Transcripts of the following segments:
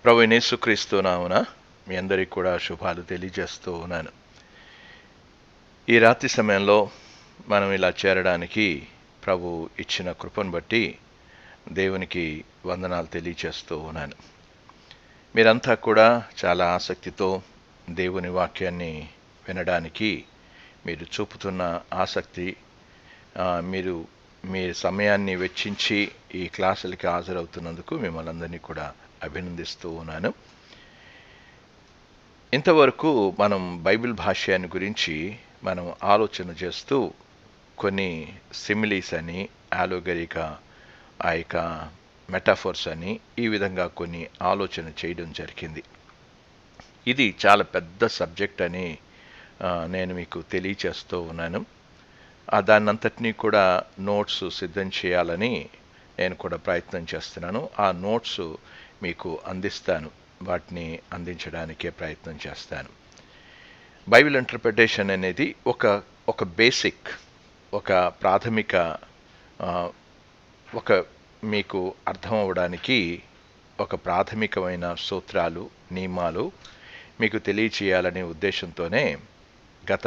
ప్రభువైన యేసుక్రీస్తు నామమున మీ అందరికీ కూడా శుభాలు తెలియజేస్తూ ఉన్నాను. ఈ రాత్రి సమయంలో మనం ఇలా చేరడానికి ప్రభు ఇచ్చిన కృపను బట్టి దేవునికి వందనాలు తెలియజేస్తూ ఉన్నాను. మీరంతా కూడా చాలా ఆసక్తితో దేవుని వాక్యాన్ని వినడానికి మీరు చూపుతున్న ఆసక్తి, మీరు మీ సమయాన్ని వెచ్చించి ఈ క్లాసులకి హాజరవుతున్నందుకు మిమ్మల్ని అందరినీ కూడా అభినందిస్తూ ఉన్నాను. ఇంతవరకు మనం బైబిల్ భాష్యాన్ని గురించి మనం ఆలోచన చేస్తూ కొన్ని సిమిలీస్ అని, ఆలోగరిక, ఆ యొక్క మెటాఫోర్స్ అని ఈ విధంగా కొన్ని ఆలోచన చేయడం జరిగింది. ఇది చాలా పెద్ద సబ్జెక్ట్ అని నేను మీకు తెలియచేస్తూ ఉన్నాను. దాన్నంతటినీ కూడా నోట్స్ సిద్ధం చేయాలని నేను కూడా ప్రయత్నం చేస్తున్నాను. ఆ నోట్స్ మీకు అందిస్తాను, వాటిని అందించడానికే ప్రయత్నం చేస్తాను. బైబిల్ ఇంటర్ప్రిటేషన్ అనేది ఒక బేసిక్, ఒక ప్రాథమిక, ఒక మీకు అర్థం అవ్వడానికి ఒక ప్రాథమికమైన సూత్రాలు, నియమాలు మీకు తెలియచేయాలనే ఉద్దేశంతోనే గత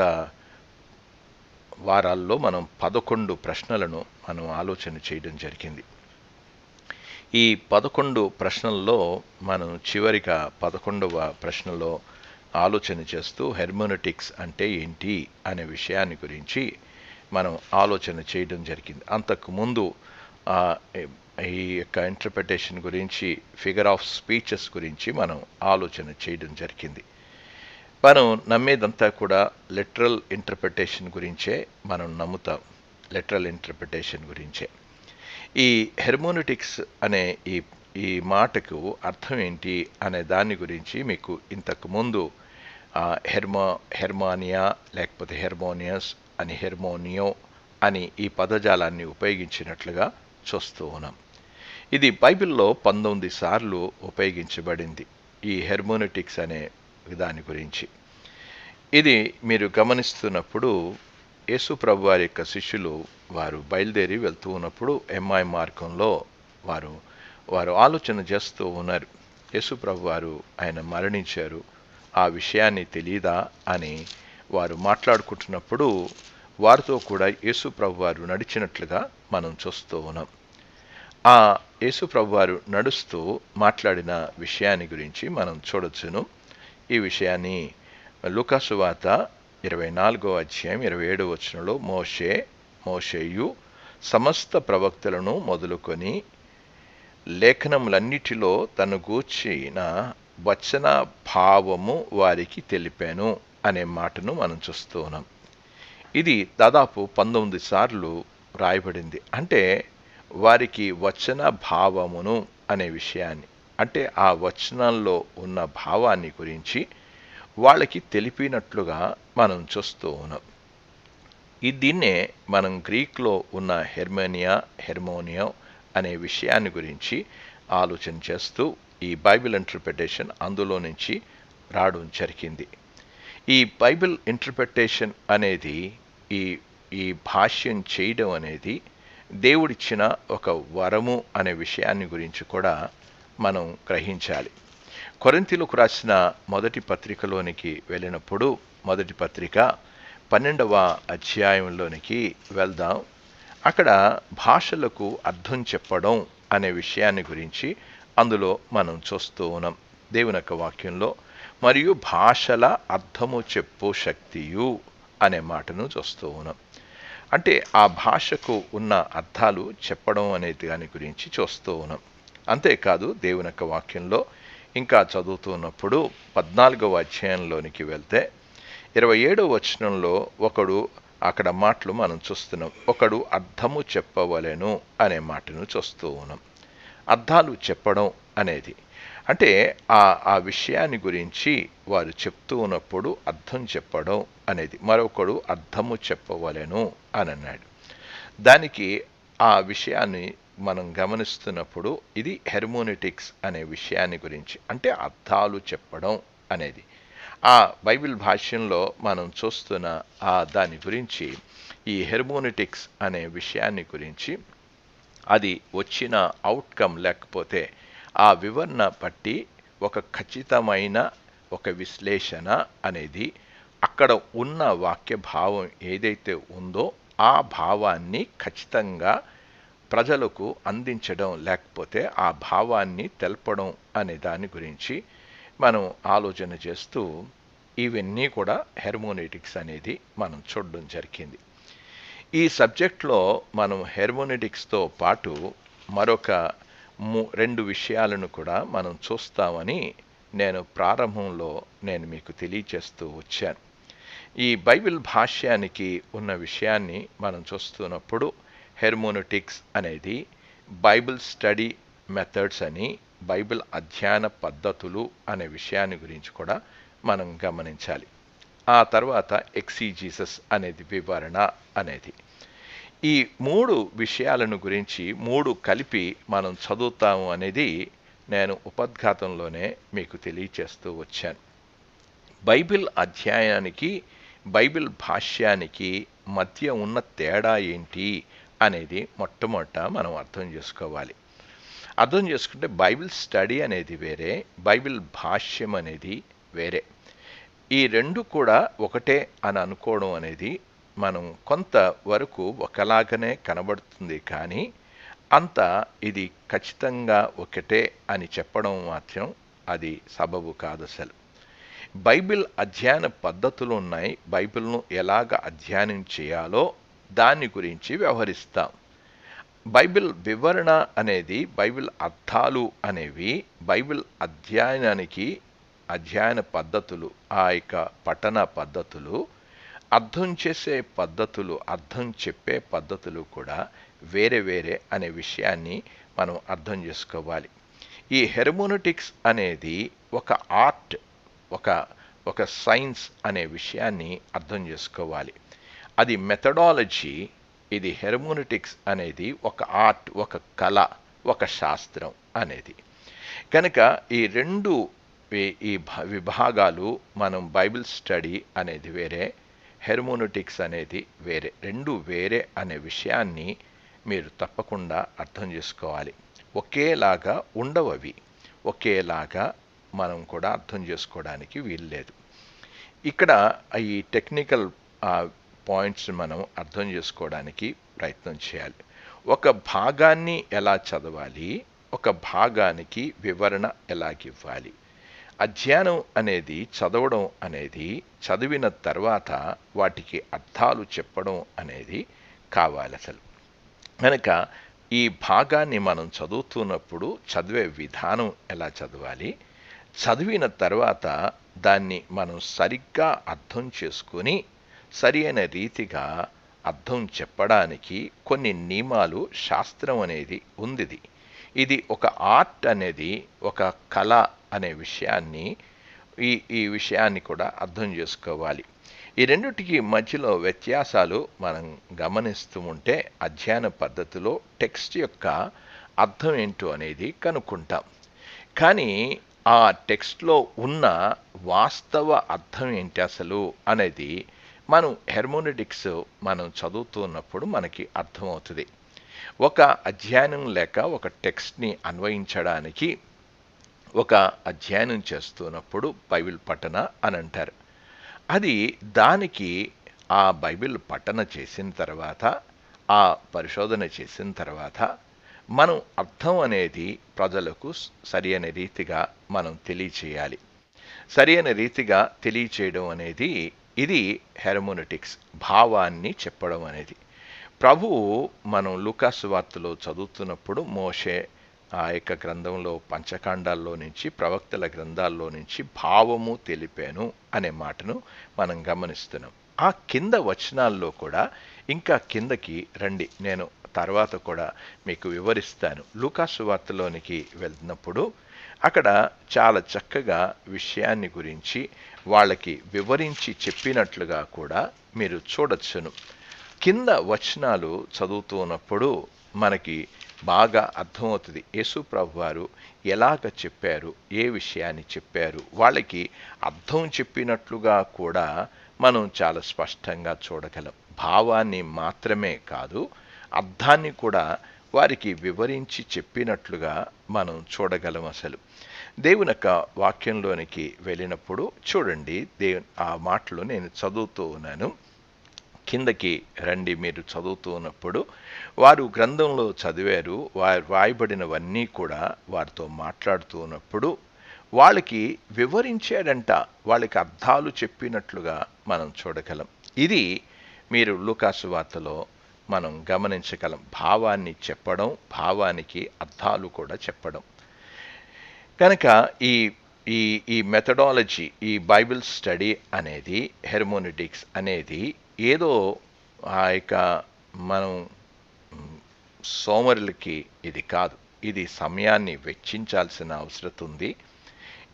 వారాల్లో మనం 11 ప్రశ్నలను మనం ఆలోచన చేయడం జరిగింది. ఈ 11 ప్రశ్నల్లో మనం చివరిగా 11వ ప్రశ్నలో ఆలోచన చేస్తూ హెర్మెనెటిక్స్ అంటే ఏంటి అనే విషయాన్ని గురించి మనం ఆలోచన చేయడం జరిగింది. అంతకుముందు ఈ యొక్క ఇంటర్ప్రిటేషన్ గురించి, ఫిగర్ ఆఫ్ స్పీచెస్ గురించి మనం ఆలోచన చేయడం జరిగింది. మనం నమ్మేదంతా కూడా లిటరల్ ఇంటర్ప్రిటేషన్ గురించే మనం నమ్ముతాం, లిటరల్ ఇంటర్ప్రిటేషన్ గురించే. ఈ హెర్మెనెటిక్స్ అనే ఈ మాటకు అర్థం ఏంటి అనే దాని గురించి మీకు ఇంతకుముందు హెర్మానియా లేకపోతే హెర్మోనియస్ అని, హెర్మోనియో అని ఈ పదజాలాన్ని ఉపయోగించినట్లుగా చూస్తూ ఉన్నాం. ఇది బైబిల్లో 19 సార్లు ఉపయోగించబడింది, ఈ హెర్మెనెటిక్స్ అనే దాని గురించి. ఇది మీరు గమనిస్తున్నప్పుడు యేసు ప్రభు వారి యొక్క శిష్యులు వారు బయలుదేరి వెళ్తూ ఉన్నప్పుడు ఎమ్మాయి మార్గంలో వారు ఆలోచన చేస్తూ ఉన్నారు. యేసు ప్రభు వారు ఆయన మరణించారు, ఆ విషయాన్ని తెలీదా అని వారు మాట్లాడుకుంటున్నప్పుడు వారితో కూడా యేసు ప్రభు వారు నడిచినట్లుగా మనం చూస్తూ ఉన్నాం. ఆ యేసు ప్రభు వారు నడుస్తూ మాట్లాడిన విషయాన్ని గురించి మనం చూడొచ్చును. ఈ విషయాన్ని లూకా సువార్త 24వ అధ్యాయం 27వ వచనంలో మోషేయు సమస్త ప్రవక్తలను మొదలుకొని లేఖనములన్నిటిలో తను గూర్చిన వచన భావము వారికి తెలిపాను అనే మాటను మనం చూస్తూ ఉన్నాం. ఇది దాదాపు 19 సార్లు రాయబడింది. అంటే వారికి వచన భావమును అనే విషయాన్ని, అంటే ఆ వచనాల్లో ఉన్న భావాన్ని గురించి వాళ్ళకి తెలిపినట్లుగా మనం చూస్తూ ఉన్నాం. దీన్నే మనం గ్రీక్లో ఉన్న హెర్మోనియో అనే విషయాన్ని గురించి ఆలోచన చేస్తూ ఈ బైబిల్ ఇంటర్ప్రిటేషన్ అందులో నుంచి రావడం జరిగింది. ఈ బైబిల్ ఇంటర్ప్రిటేషన్ అనేది, ఈ భాష్యం చేయడం అనేది దేవుడిచ్చిన ఒక వరము అనే విషయాన్ని గురించి కూడా మనం గ్రహించాలి. కొరింథీయులకు రాసిన మొదటి పత్రికలోనికి వెళ్ళినప్పుడు, మొదటి పత్రిక 12వ అధ్యాయంలోనికి వెళ్దాం. అక్కడ భాషలకు అర్థం చెప్పడం అనే విషయాన్ని గురించి అందులో మనం చూస్తూ ఉన్నాం దేవుని యొక్క వాక్యంలో. మరియు భాషల అర్థము చెప్పు శక్తియు అనే మాటను చూస్తూ ఉన్నాం. అంటే ఆ భాషకు ఉన్న అర్థాలు చెప్పడం అనే దాని గురించి చూస్తూ ఉన్నాం. అంతేకాదు దేవుని యొక్క వాక్యంలో ఇంకా చదువుతున్నప్పుడు 14వ అధ్యాయంలోనికి వెళ్తే 27వ వచనంలో అక్కడ మాటలు మనం చూస్తున్నాం. ఒకడు అర్థము చెప్పవలెను అనే మాటను చూస్తూ ఉన్నాం. అర్థాలు చెప్పడం అనేది అంటే ఆ విషయాన్ని గురించి వారు చెప్తూ ఉన్నప్పుడు అర్థం చెప్పడం అనేది. మరొకడు అర్థము చెప్పవలెను అని అన్నాడు. దానికి ఆ విషయాన్ని మనం గమనిస్తున్నప్పుడు ఇది హెర్మెనెటిక్స్ అనే విషయాన్ని గురించి, అంటే అర్థాలు చెప్పడం అనేది. ఆ బైబిల్ భాష్యంలో మనం చూస్తున్న దాని గురించి, ఈ హెర్మెనెటిక్స్ అనే విషయాన్ని గురించి, అది వచ్చిన అవుట్కమ్ లేకపోతే ఆ వివరణ బట్టి ఒక ఖచ్చితమైన ఒక విశ్లేషణ అనేది అక్కడ ఉన్న వాక్య భావం ఏదైతే ఉందో ఆ భావాన్ని ఖచ్చితంగా ప్రజలకు అందించడం, లేకపోతే ఆ భావాన్ని తెలపడం అనే దాని గురించి మనం ఆలోచన చేస్తూ ఇవన్నీ కూడా హెర్మోనెటిక్స్ అనేది మనం చూడడం జరిగింది. ఈ సబ్జెక్ట్లో మనం హెర్మోనెటిక్స్తో పాటు మరొక 2 విషయాలను కూడా మనం చూస్తామని నేను ప్రారంభంలో మీకు తెలియచేస్తూ వచ్చాను. ఈ బైబిల్ భాష్యానికి ఉన్న విషయాన్ని మనం చూస్తున్నప్పుడు హెర్మోనెటిక్స్ అనేది బైబిల్ స్టడీ మెథడ్స్ అని, బైబిల్ అధ్యయన పద్ధతులు అనే విషయాన్ని గురించి కూడా మనం గమనించాలి. ఆ తర్వాత ఎక్సిజీసస్ అనేది వివరణ అనేది. ఈ 3 విషయాలను గురించి 3 కలిపి మనం చదువుతాము అనేది నేను ఉపోద్ఘాతంలోనే మీకు తెలియచేస్తూ వచ్చాను. బైబిల్ అధ్యాయానికి బైబిల్ భాష్యానికి మధ్య ఉన్న తేడా ఏంటి అనేది మొట్టమొదట మనం అర్థం చేసుకోవాలి. అర్థం చేసుకుంటే బైబిల్ స్టడీ అనేది వేరే, బైబిల్ భాష్యం అనేది వేరే. ఈ 2 కూడా ఒకటే అని అనుకోవడం అనేది మనం కొంతవరకు ఒకలాగానే కనబడుతుంది, కానీ అంత ఇది ఖచ్చితంగా ఒకటే అని చెప్పడం మాత్రం అది సబబు కాదు అసలు. బైబిల్ అధ్యయన పద్ధతులు ఉన్నాయి. బైబిల్ను ఎలాగ అధ్యయనం చేయాలో దాని గురించి వ్యవహరిస్తాం. బైబిల్ వివరణ అనేది, బైబిల్ అర్థాలు అనేవి బైబిల్ అధ్యయన పద్ధతులు, ఆ యొక్క పఠన పద్ధతులు, అర్థం చేసే పద్ధతులు, అర్థం చెప్పే పద్ధతులు కూడా వేరే వేరే అనే విషయాన్ని మనం అర్థం చేసుకోవాలి. ఈ హెర్మోనెటిక్స్ అనేది ఒక ఆర్ట్, ఒక సైన్స్ అనే విషయాన్ని అర్థం చేసుకోవాలి. అది మెథడాలజీ. ఇది హెర్మోనెటిక్స్ అనేది ఒక ఆర్ట్, ఒక కళ, ఒక శాస్త్రం అనేది. కనుక ఈ 2 విభాగాలు, మనం బైబిల్ స్టడీ అనేది వేరే, హెర్మోనెటిక్స్ అనేది వేరే. 2 వేరే అనే విషయాన్ని మీరు తప్పకుండా అర్థం చేసుకోవాలి. ఒకేలాగా ఉండవు అవి, ఒకేలాగా మనం కూడా అర్థం చేసుకోవడానికి వీల్లేదు. ఇక్కడ ఈ టెక్నికల్ పాయింట్స్ మనం అర్థం చేసుకోవడానికి ప్రయత్నం చేయాలి. ఒక భాగాన్ని ఎలా చదవాలి, ఒక భాగానికి వివరణ ఎలాగివ్వాలి. అధ్యయనం అనేది, చదవడం అనేది, చదివిన తర్వాత వాటికి అర్థాలు చెప్పడం అనేది కావాలి అసలు. కనుక ఈ భాగాన్ని మనం చదువుతున్నప్పుడు చదివే విధానం ఎలా చదవాలి, చదివిన తర్వాత దాన్ని మనం సరిగ్గా అర్థం చేసుకొని సరి అయిన రీతిగా అర్థం చెప్పడానికి కొన్ని నియమాలు, శాస్త్రం అనేది ఉంది. ఇది ఒక ఆర్ట్ అనేది, ఒక కళ అనే విషయాన్ని ఈ విషయాన్ని కూడా అర్థం చేసుకోవాలి. ఈ రెండిటికి మధ్యలో వ్యత్యాసాలు మనం గమనిస్తూ ఉంటే అధ్యయన పద్ధతిలో టెక్స్ట్ యొక్క అర్థం ఏంటో అనేది కనుక్కుంటాం. కానీ ఆ టెక్స్ట్లో ఉన్న వాస్తవ అర్థం ఏంటి అసలు అనేది మనం హెర్మోనెటిక్స్ మనం చదువుతున్నప్పుడు మనకి అర్థమవుతుంది. ఒక అధ్యయనం లేక ఒక టెక్స్ట్ని అన్వయించడానికి ఒక అధ్యయనం చేస్తున్నప్పుడు బైబిల్ పఠన అని అంటారు. అది దానికి ఆ బైబిల్ పఠన చేసిన తర్వాత, ఆ పరిశోధన చేసిన తర్వాత మనం అర్థం అనేది ప్రజలకు సరి అయిన రీతిగా మనం తెలియచేయాలి. సరి అయిన రీతిగా తెలియచేయడం అనేది ఇది హెర్మోనెటిక్స్, భావాన్ని చెప్పడం అనేది. ప్రభువు మనం లూకా సువార్తలో చదువుతున్నప్పుడు మోషే ఆ యొక్క గ్రంథంలో, పంచకాండాల్లో నుంచి, ప్రవక్తల గ్రంథాల్లో నుంచి భావము తెలిపాను అనే మాటను మనం గమనిస్తున్నాం. ఆ కింద వచనాల్లో కూడా ఇంకా కిందకి రండి, నేను తర్వాత కూడా మీకు వివరిస్తాను. లూకా సువార్తలోనికి వెళ్తున్నప్పుడు అక్కడ చాలా చక్కగా విషయాన్ని గురించి వాళ్ళకి వివరించి చెప్పినట్లుగా కూడా మీరు చూడొచ్చును. కింద వచనాలు చదువుతూ ఉన్నప్పుడు మనకి బాగా అర్థమవుతుంది యేసు ప్రభువారు ఎలాగ చెప్పారు, ఏ విషయాన్ని చెప్పారు. వాళ్ళకి అర్థం చెప్పినట్లుగా కూడా మనం చాలా స్పష్టంగా చూడగలం. భావాన్ని మాత్రమే కాదు, అర్థాన్ని కూడా వారికి వివరించి చెప్పినట్లుగా మనం చూడగలం అసలు. దేవుని యొక్క వాక్యంలోనికి వెళ్ళినప్పుడు చూడండి, ఆ మాటలు నేను చదువుతూ ఉన్నాను. కిందకి రండి, మీరు చదువుతూ ఉన్నప్పుడు వారు గ్రంథంలో చదివారు, వారు రాయబడినవన్నీ కూడా వారితో మాట్లాడుతూ ఉన్నప్పుడు వాళ్ళకి వివరించాడంట, వాళ్ళకి అర్థాలు చెప్పినట్లుగా మనం చూడగలం. ఇది మీరు లూకాసు వార్తలో మనం గమనించగలం. భావాన్ని చెప్పడం, భావానికి అర్థాలు కూడా చెప్పడం. కనుక ఈ ఈ ఈ మెథడాలజీ, ఈ బైబిల్ స్టడీ అనేది, హెర్మోనెటిక్స్ అనేది ఏదో ఆ యొక్క మనం సోమరులకి ఇది కాదు. ఇది సమయాన్ని వెచ్చించాల్సిన అవసరం ఉంది.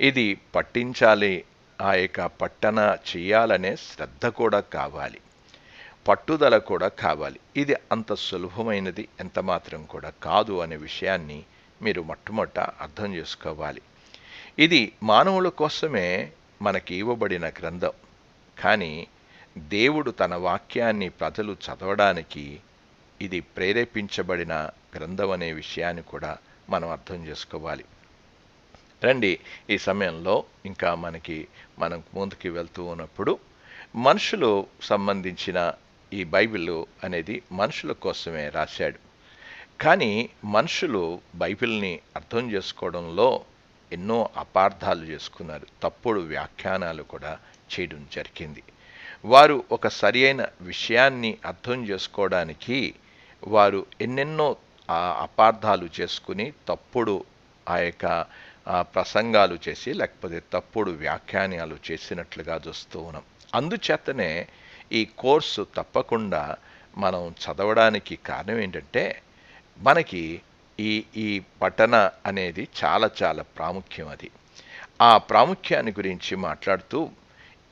ఇది పట్టించాలి, ఆ యొక్క పట్టణ చేయాలనే శ్రద్ధ కూడా కావాలి, పట్టుదల కూడా కావాలి. ఇది అంత సులభమైనది ఎంత మాత్రం కూడా కాదు అనే విషయాన్ని మీరు మొట్టమొదట అర్థం చేసుకోవాలి. ఇది మానవుల కోసమే మనకి ఇవ్వబడిన గ్రంథం. కానీ దేవుడు తన వాక్యాన్ని ప్రజలు చదవడానికి ఇది ప్రేరేపించబడిన గ్రంథం అనే విషయాన్ని కూడా మనం అర్థం చేసుకోవాలి. రండి, ఈ సమయంలో ఇంకా మనం ముందుకు వెళ్తూ ఉన్నప్పుడు మనుషులు సంబంధించిన ఈ బైబిల్ అనేది మనుషుల కోసమే రాశాడు. కానీ మనుషులు బైబిల్ని అర్థం చేసుకోవడంలో ఎన్నో అపార్థాలు చేసుకున్నారు, తప్పుడు వ్యాఖ్యానాలు కూడా చేయడం జరిగింది. వారు ఒక సరి అయిన విషయాన్ని అర్థం చేసుకోవడానికి వారు ఎన్నెన్నో అపార్థాలు చేసుకుని తప్పుడు ఆ యొక్క ప్రసంగాలు చేసి, లేకపోతే తప్పుడు వ్యాఖ్యానాలు చేసినట్లుగా చూస్తూ ఉన్నాం. అందుచేతనే ఈ కోర్సు తప్పకుండా మనం చదవడానికి కారణం ఏంటంటే, మనకి ఈ ఈ పఠన అనేది చాలా చాలా ప్రాముఖ్యం. అది ఆ ప్రాముఖ్యాన్ని గురించి మాట్లాడుతూ,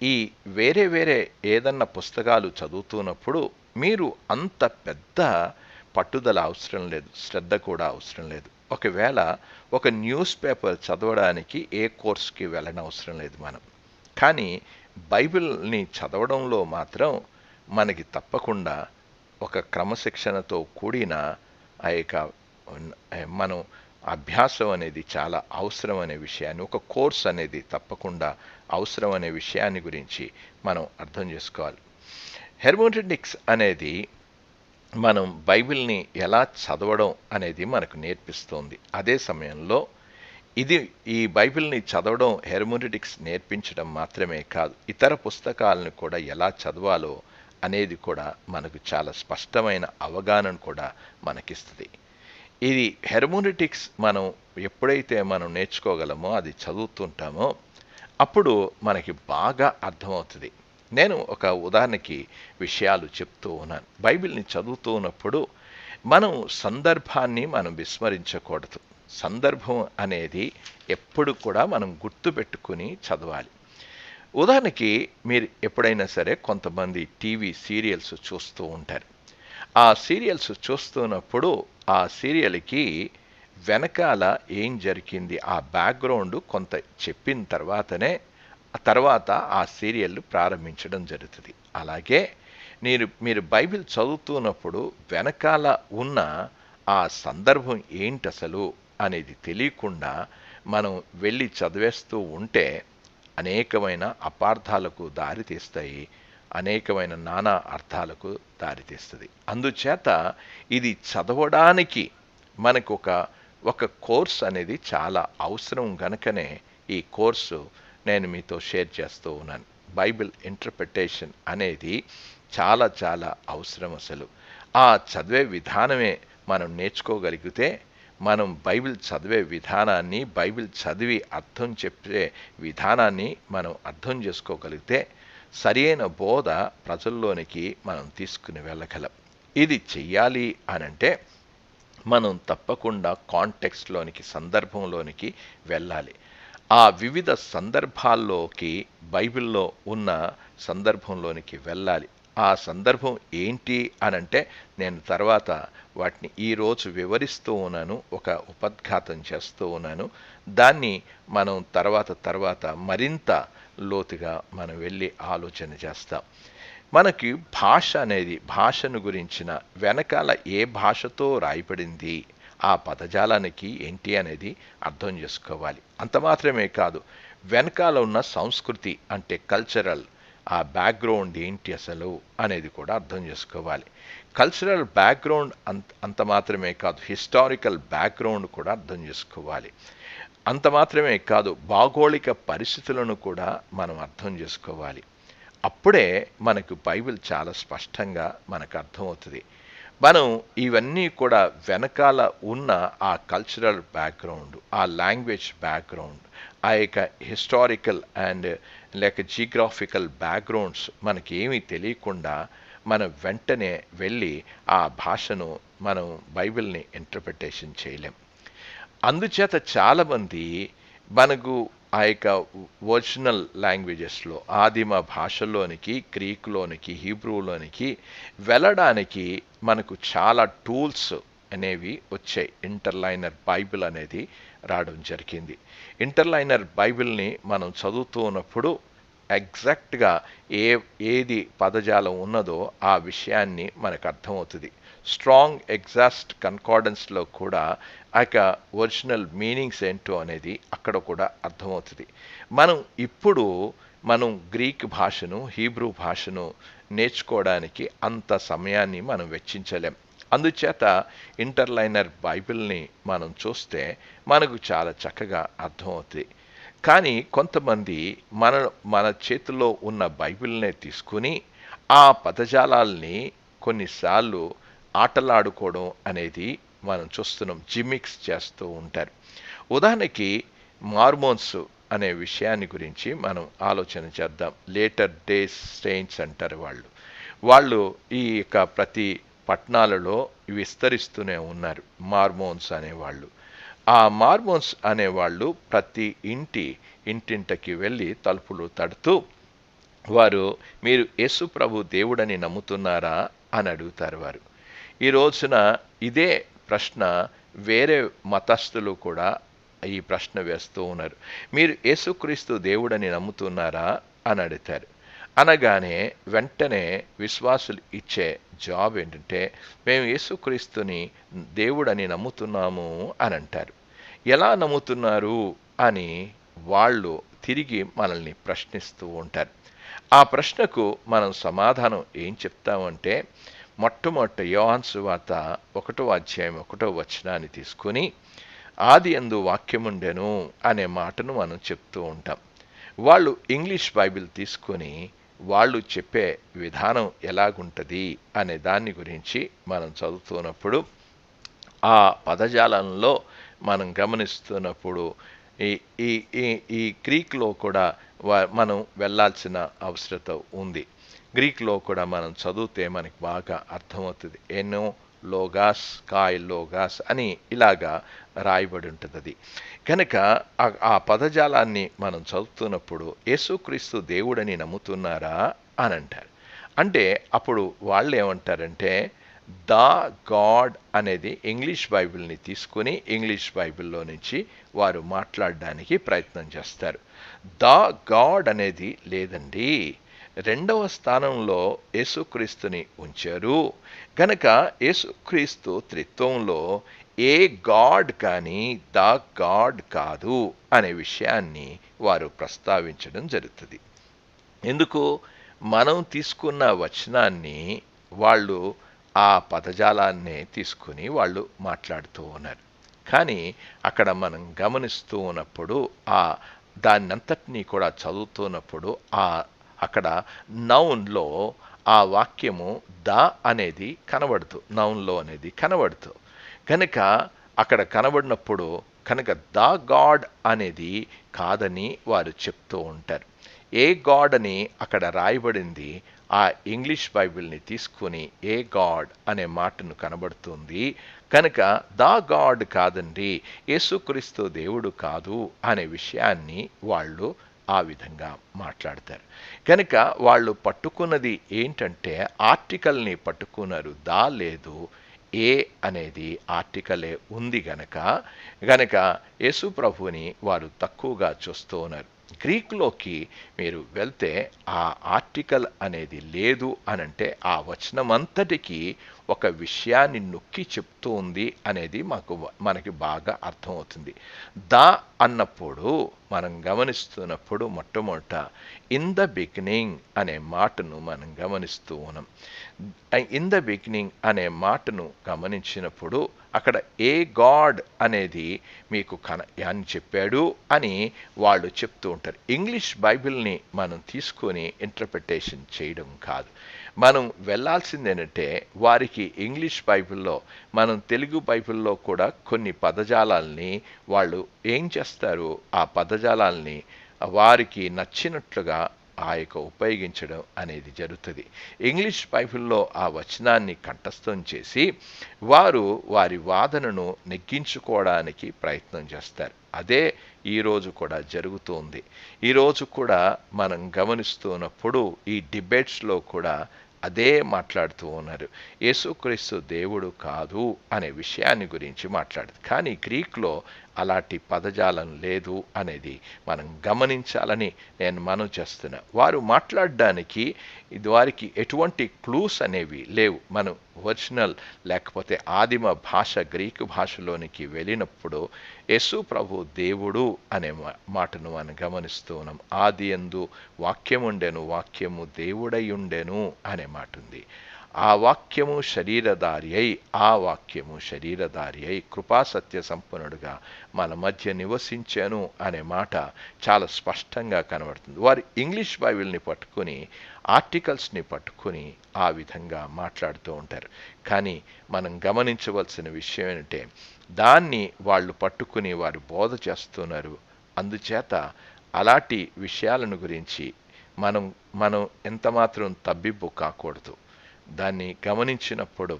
ఈ వేరే వేరే ఏదన్నా పుస్తకాలు చదువుతున్నప్పుడు మీరు అంత పెద్ద పట్టుదల అవసరం లేదు, శ్రద్ధ కూడా అవసరం లేదు. ఒకవేళ ఒక న్యూస్ పేపర్ చదవడానికి ఏ కోర్స్కి వెళ్ళనవసరం లేదు మనం. కానీ బైబిల్ని చదవడంలో మాత్రం మనకి తప్పకుండా ఒక క్రమశిక్షణతో కూడిన ఆ యొక్క మనం అభ్యాసం అనేది చాలా అవసరం అనే విషయాన్ని, ఒక కోర్స్ అనేది తప్పకుండా అవసరం అనే విషయాన్ని గురించి మనం అర్థం చేసుకోవాలి. హెర్మోనెటిక్స్ అనేది మనం బైబిల్ని ఎలా చదవడం అనేది మనకు నేర్పిస్తోంది. అదే సమయంలో ఈ బైబిల్ని చదవడం, హెర్మోనెటిక్స్ నేర్పించడం మాత్రమే కాదు, ఇతర పుస్తకాలను కూడా ఎలా చదవాలో అనేది కూడా మనకు చాలా స్పష్టమైన అవగాహన కూడా మనకిస్తుంది. ఇది హెర్మోనెటిక్స్ మనం ఎప్పుడైతే మనం నేర్చుకోగలమో, అది చదువుతుంటామో, అప్పుడు మనకి బాగా అర్థమవుతుంది. నేను ఒక ఉదాహరణకి విషయాలు చెప్తూ ఉన్నాను. బైబిల్ని చదువుతూ ఉన్నప్పుడు మనం సందర్భాన్ని మనం విస్మరించకూడదు. సందర్భం అనేది ఎప్పుడు కూడా మనం గుర్తుపెట్టుకుని చదవాలి. ఉదాహరణకి మీరు ఎప్పుడైనా సరే కొంతమంది టీవీ సీరియల్స్ చూస్తూ ఉంటారు. ఆ సీరియల్స్ చూస్తున్నప్పుడు ఆ సీరియల్కి వెనకాల ఏం జరిగింది, ఆ బ్యాక్గ్రౌండ్ కొంత చెప్పిన తర్వాత ఆ సీరియల్ ప్రారంభించడం జరుగుతుంది. అలాగే మీరు బైబిల్ చదువుతున్నప్పుడు వెనకాల ఉన్న ఆ సందర్భం ఏంటి అసలు అనేది తెలియకుండా మనం వెళ్ళి చదివేస్తూ ఉంటే అనేకమైన అపార్థాలకు దారితీస్తాయి, అనేకమైన నానా అర్థాలకు దారితీస్తుంది. అందుచేత ఇది చదవడానికి మనకు ఒక కోర్స్ అనేది చాలా అవసరం. గనుకనే ఈ కోర్సు నేను మీతో షేర్ చేస్తూ ఉన్నాను. బైబిల్ ఇంటర్ప్రిటేషన్ అనేది చాలా చాలా అవసరం. అసలు ఆ చదివే విధానమే మనం నేర్చుకోగలిగితే, మనం బైబిల్ చదివే విధానాన్ని, బైబిల్ చదివి అర్థం చెప్పే విధానాన్ని మనం అర్థం చేసుకోగలిగితే సరైన బోధ ప్రజల్లోనికి మనం తీసుకుని వెళ్ళగలం. ఇది చెయ్యాలి అనంటే మనం తప్పకుండా కాంటెక్స్ట్లోనికి, సందర్భంలోనికి వెళ్ళాలి. ఆ వివిధ సందర్భాల్లోకి, బైబిల్లో ఉన్న సందర్భంలోనికి వెళ్ళాలి. ఆ సందర్భం ఏంటి అనంటే నేను తర్వాత వాటిని ఈరోజు వివరిస్తూ ఉన్నాను, ఒక ఉపద్ఘాతం చేస్తూ ఉన్నాను. దాన్ని మనం తర్వాత మరింత లోతుగా మనం వెళ్ళి ఆలోచన చేస్తాం. మనకి భాష అనేది, భాషను గురించిన వెనకాల ఏ భాషతో రాయబడింది ఆ పదజాలానికి ఏంటి అనేది అర్థం చేసుకోవాలి. అంత మాత్రమే కాదు, వెనకాల ఉన్న సంస్కృతి అంటే కల్చరల్ ఆ బ్యాక్గ్రౌండ్ ఏంటి అసలు అనేది కూడా అర్థం చేసుకోవాలి. కల్చరల్ బ్యాక్గ్రౌండ్ అంత మాత్రమే కాదు, హిస్టారికల్ బ్యాక్గ్రౌండ్ కూడా అర్థం చేసుకోవాలి. అంత మాత్రమే కాదు, భౌగోళిక పరిస్థితులను కూడా మనం అర్థం చేసుకోవాలి. అప్పుడే మనకు బైబిల్ చాలా స్పష్టంగా మనకు అర్థమవుతుంది. మనం ఇవన్నీ కూడా వెనకాల ఉన్న ఆ కల్చరల్ బ్యాక్గ్రౌండ్, ఆ లాంగ్వేజ్ బ్యాక్గ్రౌండ్, ఆ యొక్క హిస్టారికల్ అండ్ లేక జియోగ్రాఫికల్ బ్యాక్గ్రౌండ్స్ మనకి ఏమీ తెలియకుండా మనం వెంటనే వెళ్ళి ఆ భాషను మనం బైబిల్ని ఇంటర్ప్రిటేషన్ చేయలేం. అందుచేత చాలామంది మనకు ఆ యొక్క ఒరిజినల్ లాంగ్వేజెస్లో ఆదిమ భాషలోనికి, గ్రీకులోనికి, హీబ్రూలోనికి వెళ్ళడానికి మనకు చాలా టూల్స్ అనేవి వచ్చాయి. ఇంటర్లైనర్ బైబిల్ అనేది రావడం జరిగింది. ఇంటర్లైనర్ బైబిల్ని మనం చదువుతూ ఉన్నప్పుడు ఎగ్జాక్ట్గా ఏది పదజాలం ఉన్నదో ఆ విషయాన్ని మనకు అర్థమవుతుంది. స్ట్రాంగ్ ఎగ్జాక్ట్ కన్కార్డెన్స్లో కూడా ఆ యొక్క ఒరిజినల్ మీనింగ్స్ ఏంటో అనేది అక్కడ కూడా అర్థమవుతుంది. మనం గ్రీక్ భాషను, హీబ్రూ భాషను నేర్చుకోవడానికి అంత సమయాన్ని మనం వెచ్చించలేం. అందుచేత ఇంటర్లైనర్ బైబిల్ని మనం చూస్తే మనకు చాలా చక్కగా అర్థమవుతుంది. కానీ కొంతమంది మన చేతుల్లో ఉన్న బైబిల్నే తీసుకుని ఆ పదజాలాల్ని కొన్నిసార్లు ఆటలాడుకోవడం అనేది మనం చూస్తున్నాం. జిమిక్స్ చేస్తూ ఉంటారు. ఉదాహరణకి మార్మోన్స్ అనే విషయాన్ని గురించి మనం ఆలోచన చేద్దాం. లేటర్ డేస్ సెయింట్స్ అంటారు వాళ్ళు ఈ యొక్క ప్రతి పట్టణాలలో విస్తరిస్తూనే ఉన్నారు మార్మోన్స్ అనేవాళ్ళు. ఆ మార్మోన్స్ అనేవాళ్ళు ప్రతి ఇంటింటికి వెళ్ళి తలుపులు తడుతూ మీరు యేసు ప్రభు దేవుడని నమ్ముతున్నారా అని అడుగుతారు. ఈ రోజున ఇదే ప్రశ్న వేరే మతస్థులు కూడా ఈ ప్రశ్న వేస్తూ ఉన్నారు. మీరు యేసుక్రీస్తు దేవుడని నమ్ముతున్నారా అని అడుగుతారు. అనగానే వెంటనే విశ్వాసులు ఇచ్చే జవాబు ఏంటంటే, మేము యేసుక్రీస్తుని దేవుడని నమ్ముతున్నాము అని అంటారు. ఎలా నమ్ముతున్నారు అని వాళ్ళు తిరిగి మనల్ని ప్రశ్నిస్తూ ఉంటారు. ఆ ప్రశ్నకు మనం సమాధానం ఏం చెప్తామంటే, మొట్టమొదట యోహాను సువార్త 1వ అధ్యాయం 1వ వచనాన్ని తీసుకుని ఆదియందు వాక్యముండెను అనే మాటను మనం చెప్తూ ఉంటాం. వాళ్ళు ఇంగ్లీష్ బైబిల్ తీసుకొని వాళ్ళు చెప్పే విధానం ఎలాగుంటుంది అనే దాన్ని గురించి మనం చదువుతున్నప్పుడు ఆ పదజాలంలో మనం గమనిస్తున్నప్పుడు ఈ గ్రీక్లో కూడా మనం వెళ్ళాల్సిన అవసరత ఉంది. గ్రీక్లో కూడా మనం చదివితే మనకి బాగా అర్థమవుతుంది. ఎనో లోగాస్, కాయ్ లోగాస్ అని ఇలాగా రాయబడి ఉంటుంది. అది కనుక ఆ పదజాలాన్ని మనం చదువుతున్నప్పుడు యేసుక్రీస్తు దేవుడని నమ్ముతున్నారా అని అంటారు. అంటే అప్పుడు వాళ్ళు ఏమంటారంటే, ద గాడ్ అనేది ఇంగ్లీష్ బైబిల్ని తీసుకుని ఇంగ్లీష్ బైబిల్లో నుంచి వారు మాట్లాడడానికి ప్రయత్నం చేస్తారు. ద గాడ్ అనేది లేదండి, 2వ స్థానంలో యేసుక్రీస్తుని ఉంచారు. కనుక యేసుక్రీస్తు త్రిత్వంలో ఏ గాడ్ కానీ ద గాడ్ కాదు అనే విషయాన్ని వారు ప్రస్తావించడం జరుగుతుంది. ఎందుకు? మనం తీసుకున్న వచనాన్ని వాళ్ళు ఆ పదజాలాన్నే తీసుకుని వాళ్ళు మాట్లాడుతూ ఉన్నారు. కానీ అక్కడ మనం గమనిస్తూ ఉన్నప్పుడు దాన్నంతటినీ కూడా చదువుతున్నప్పుడు అక్కడ నౌన్లో ఆ వాక్యము ద అనేది కనబడుతూ, నౌన్లో అనేది కనబడుతూ, కనుక అక్కడ కనబడినప్పుడు కనుక ద గాడ్ అనేది కాదని వారు చెప్తూ ఉంటారు. ఏ గాడ్ అని అక్కడ రాయబడింది ఆ ఇంగ్లీష్ బైబిల్ని తీసుకుని ఏ గాడ్ అనే మాటను కనబడుతుంది. కనుక ద గాడ్ కాదండి, యేసుక్రీస్తు దేవుడు కాదు అనే విషయాన్ని వాళ్ళు ఆ విధంగా మాట్లాడతారు. కనుక వాళ్ళు పట్టుకున్నది ఏంటంటే ఆర్టికల్ని పట్టుకున్నారు. దా లేదు, ఏ అనేది ఆర్టికలే ఉంది. గనక యేసు ప్రభువుని వారు తక్కువగా చూస్తూ ఉన్నారు. గ్రీకులోకి మీరు వెళ్తే ఆ ఆర్టికల్ అనేది లేదు అనంటే ఆ వచనం అంతటికి ఒక విషయాన్ని నొక్కి చెప్తూ ఉంది అనేది మనకి బాగా అర్థమవుతుంది. ద అన్నప్పుడు మనం గమనిస్తున్నప్పుడు మొట్టమొదట ఇన్ ద బిగినింగ్ అనే మాటను మనం గమనిస్తూ ఉన్నాం. ఇన్ ద బిగినింగ్ అనే మాటను గమనించినప్పుడు అక్కడ ఏ గాడ్ అనేది మీకు అని చెప్పాడు అని వాళ్ళు చెప్తూ ఉంటారు. ఇంగ్లీష్ బైబిల్ని మనం తీసుకొని ఇంటర్ప్రిటేషన్ చేయడం కాదు. మనం వెళ్ళాల్సింది ఏంటంటే వారికి ఇంగ్లీష్ బైబిల్లో, మనం తెలుగు బైబిల్లో కూడా కొన్ని పదజాలాల్ని వాళ్ళు ఏం చేస్తారు, ఆ పదజాలాల్ని వారికి నచ్చినట్లుగా ఉపయోగించడం అనేది జరుగుతుంది. ఇంగ్లీష్ బైబిల్లో ఆ వచనాన్ని కంఠస్థం చేసి వారు వారి వాదనను నెగ్గించుకోవడానికి ప్రయత్నం చేస్తారు. అదే ఈరోజు కూడా జరుగుతోంది. ఈరోజు కూడా మనం గమనిస్తున్నప్పుడు ఈ డిబేట్స్లో కూడా అదే మాట్లాడుతూ ఉన్నారు. యేసుక్రీస్తు దేవుడు కాదు అనే విషయాన్ని గురించి మాట్లాడదు. కానీ గ్రీక్లో అలాంటి పదజాలం లేదు అనేది మనం గమనించాలని నేను మనవి చేస్తున్నా. వారు మాట్లాడడానికి వారికి ఎటువంటి క్లూస్ అనేవి లేవు. మనం ఒరిజినల్ లేకపోతే ఆదిమ భాష గ్రీకు భాషలోనికి వెళ్ళినప్పుడు యేసు ప్రభు దేవుడు అనే మాటను మనం గమనిస్తూ ఉన్నాం. ఆది యందు వాక్యముండెను, వాక్యము దేవుడై ఉండెను అనే మాట ఉంది. ఆ వాక్యము శరీరధారి అయి, ఆ వాక్యము శరీరధారి అయి కృపాసత్య సంపన్నుడుగా మన మధ్య నివసించాను అనే మాట చాలా స్పష్టంగా కనబడుతుంది. వారు ఇంగ్లీష్ బైబిల్ని పట్టుకొని ఆర్టికల్స్ని పట్టుకొని ఆ విధంగా మాట్లాడుతూ ఉంటారు. కానీ మనం గమనించవలసిన విషయం ఏంటంటే దాన్ని వాళ్ళు పట్టుకుని వారు బోధ చేస్తున్నారు. అందుచేత అలాంటి విషయాలను గురించి మనం మనం ఎంతమాత్రం తబ్బిబ్బు కాకూడదు. దాన్ని గమనించినప్పుడు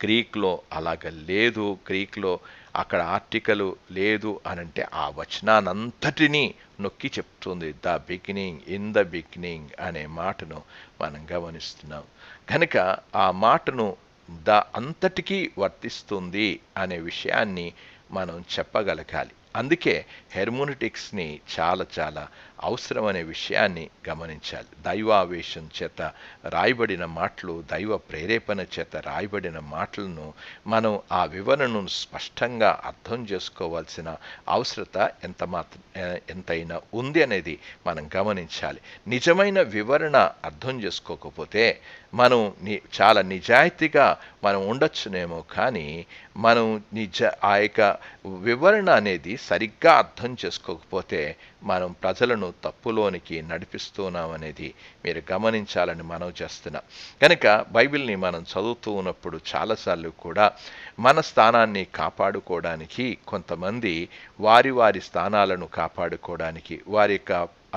గ్రీక్లో అలాగ లేదు, గ్రీక్లో అక్కడ ఆర్టికల్ లేదు అనంటే ఆ వచనానంతటినీ నొక్కి చెప్తుంది. The beginning, in the beginning అనే మాటను మనం గమనిస్తున్నాం. కనుక ఆ మాటను అంతటికీ వర్తిస్తుంది అనే విషయాన్ని మనం చెప్పగలగాలి. అందుకే హెర్మోనిటిక్స్ని చాలా చాలా అవసరమనే విషయాన్ని గమనించాలి. దైవావేశం చేత రాయబడిన మాటలు, దైవ ప్రేరేపణ చేత రాయబడిన మాటలను మనం ఆ వివరణను స్పష్టంగా అర్థం చేసుకోవాల్సిన అవసరత ఎంతైనా ఉంది అనేది మనం గమనించాలి. నిజమైన వివరణ అర్థం చేసుకోకపోతే మనం చాలా నిజాయితీగా మనం ఉండొచ్చునేమో, కానీ మనం ఆ యొక్క వివరణ అనేది సరిగ్గా అర్థం చేసుకోకపోతే మనం ప్రజలను తప్పులోనికి నడిపిస్తున్నామనేది మీరు గమనించాలని మనవి చేస్తున్నాం. కనుక బైబిల్ని మనం చదువుతూ ఉన్నప్పుడు చాలాసార్లు కూడా మన స్థానాన్ని కాపాడుకోవడానికి కొంతమంది వారి వారి స్థానాలను కాపాడుకోవడానికి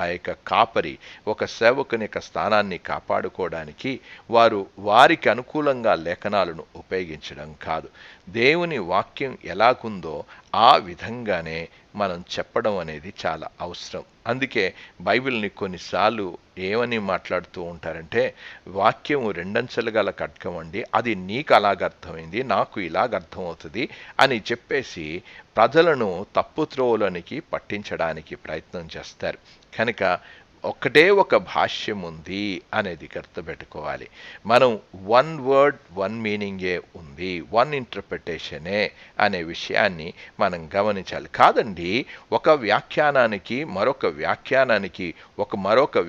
ఆ యొక్క కాపరి ఒక సేవకుని యొక్క స్థానాన్ని కాపాడుకోవడానికి వారు వారికి అనుకూలంగా లేఖనాలను ఉపయోగించడం కాదు. దేవుని వాక్యం ఎలాగుందో ఆ విధంగానే మనం చెప్పడం అనేది చాలా అవసరం. అందుకే బైబిల్ని కొన్నిసార్లు ఏమని మాట్లాడుతూ ఉంటారంటే వాక్యము రెండంచెలుగల ఖడ్గం అండి, అది నీకు అలాగ అర్థమైంది, నాకు ఇలాగ అర్థమవుతుంది అని చెప్పేసి ప్రజలను తప్పుత్రోవలోనికి పట్టించడానికి ప్రయత్నం చేస్తారు. కనుక ఒక్కటే ఒక భాష్యం ఉంది అనేది గుర్తుపెట్టుకోవాలి. మనం వన్ వర్డ్ వన్ మీనింగే ఉంది, వన్ ఇంటర్ప్రిటేషనే అనే విషయాన్ని మనం గమనించాలి. కాదండి, ఒక వ్యాఖ్యానానికి మరొక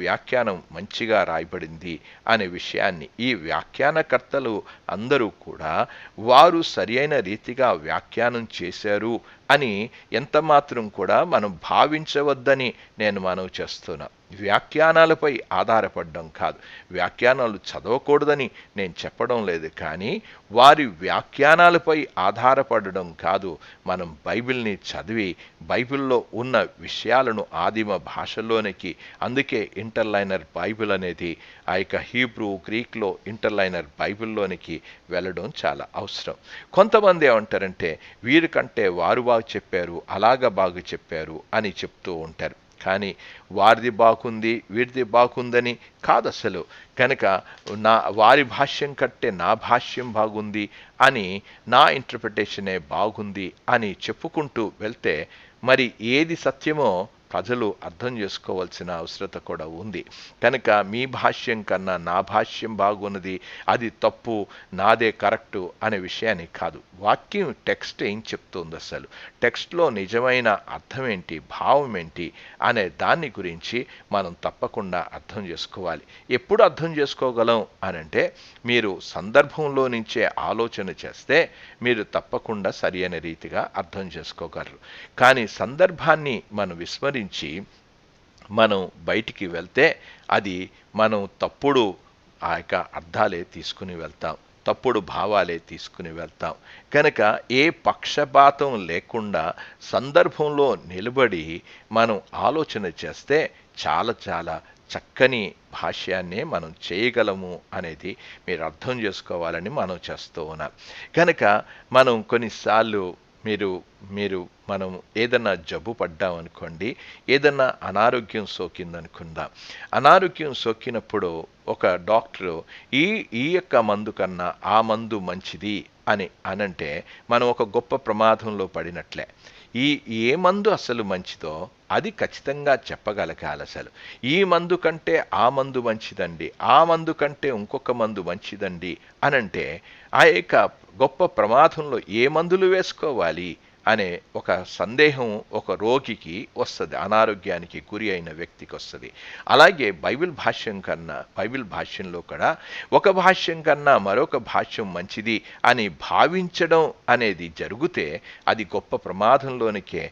వ్యాఖ్యానం మంచిగా రాయబడింది అనే విషయాన్ని ఈ వ్యాఖ్యానకర్తలు అందరూ కూడా వారు సరి అయిన రీతిగా వ్యాఖ్యానం చేశారు అని ఎంతమాత్రం కూడా మనం భావించవద్దని నేను మనవి చేస్తున్నా. వ్యాఖ్యానాలపై ఆధారపడడం కాదు, వ్యాఖ్యానాలు చదవకూడదని నేను చెప్పడం లేదు, కానీ వారి వ్యాఖ్యానాలపై ఆధారపడడం కాదు. మనం బైబిల్ని చదివి బైబిల్లో ఉన్న విషయాలను ఆదిమ భాషలోనికి, అందుకే ఇంటర్లైనర్ బైబిల్ అనేది ఆ యొక్క హీబ్రూ గ్రీక్లో ఇంటర్లైనర్ బైబిల్లోనికి వెళ్ళడం చాలా అవసరం. కొంతమంది ఏమంటారంటే వీరికంటే వారు బాగా చెప్పారు, అలాగ బాగా చెప్పారు అని చెప్తూ ఉంటారు. కానీ వారిది బాగుంది, వీరిది బాగుందని కాదు అసలు. కనుక వారి భాష్యం కంటే నా భాష్యం బాగుంది అని, నా ఇంటర్ప్రిటేషనే బాగుంది అని చెప్పుకుంటూ వెళ్తే మరి ఏది సత్యమో ప్రజలు అర్థం చేసుకోవాల్సిన అవసరత కూడా ఉంది. కనుక మీ భాష్యం కన్నా నా భాష్యం బాగున్నది, అది తప్పు, నాదే కరెక్టు అనే విషయాన్ని కాదు. వాక్యం టెక్స్ట్ ఏం చెప్తుంది, అసలు టెక్స్ట్లో నిజమైన అర్థం ఏంటి, భావం ఏంటి అనే దాన్ని గురించి మనం తప్పకుండా అర్థం చేసుకోవాలి. ఎప్పుడు అర్థం చేసుకోగలం అనంటే మీరు సందర్భంలో నుంచే ఆలోచన చేస్తే మీరు తప్పకుండా సరి అయిన రీతిగా అర్థం చేసుకోగలరు. కానీ సందర్భాన్ని మనం విస్మరించి మనం బయటికి వెళ్తే అది మనం తప్పుడు ఆ యొక్క అర్థాలే తీసుకుని వెళ్తాం, తప్పుడు భావాలే తీసుకుని వెళ్తాం. కనుక ఏ పక్షపాతం లేకుండా సందర్భంలో నిలబడి మనం ఆలోచన చేస్తే చాలా చాలా చక్కని భాష్యాన్నే మనం చేయగలము అనేది మీరు అర్థం చేసుకోవాలని మనం చేస్తూ ఉన్నాం. కనుక మనం కొన్నిసార్లు మనం ఏదన్నా జబ్బు పడ్డామనుకోండి, ఏదన్నా అనారోగ్యం సోకిందనుకుందాం. అనారోగ్యం సోకినప్పుడు ఒక డాక్టరు ఈ యొక్క మందు కన్నా ఆ మందు మంచిది అని అనంటే మనం ఒక గొప్ప ప్రమాదంలో పడినట్లే. ఏ మందు అసలు మంచిదో అది ఖచ్చితంగా చెప్పగలగాలి. అసలు ఈ మందు కంటే ఆ మందు మంచిదండి, ఆ మందు కంటే ఇంకొక మందు మంచిదండి అనంటే ఆ యొక్క గొప్ప ప్రమాదంలో ఏ మందులు వేసుకోవాలి అనే ఒక సందేహం ఒక రోగికి వస్తుంది, అనారోగ్యానికి గురి అయిన వ్యక్తికి వస్తుంది. అలాగే బైబిల్ భాష్యంలో కూడా ఒక భాష్యం కన్నా మరొక భాష్యం మంచిది అని భావించడం అనేది జరిగితే అది గొప్ప ప్రమాదంలోనికే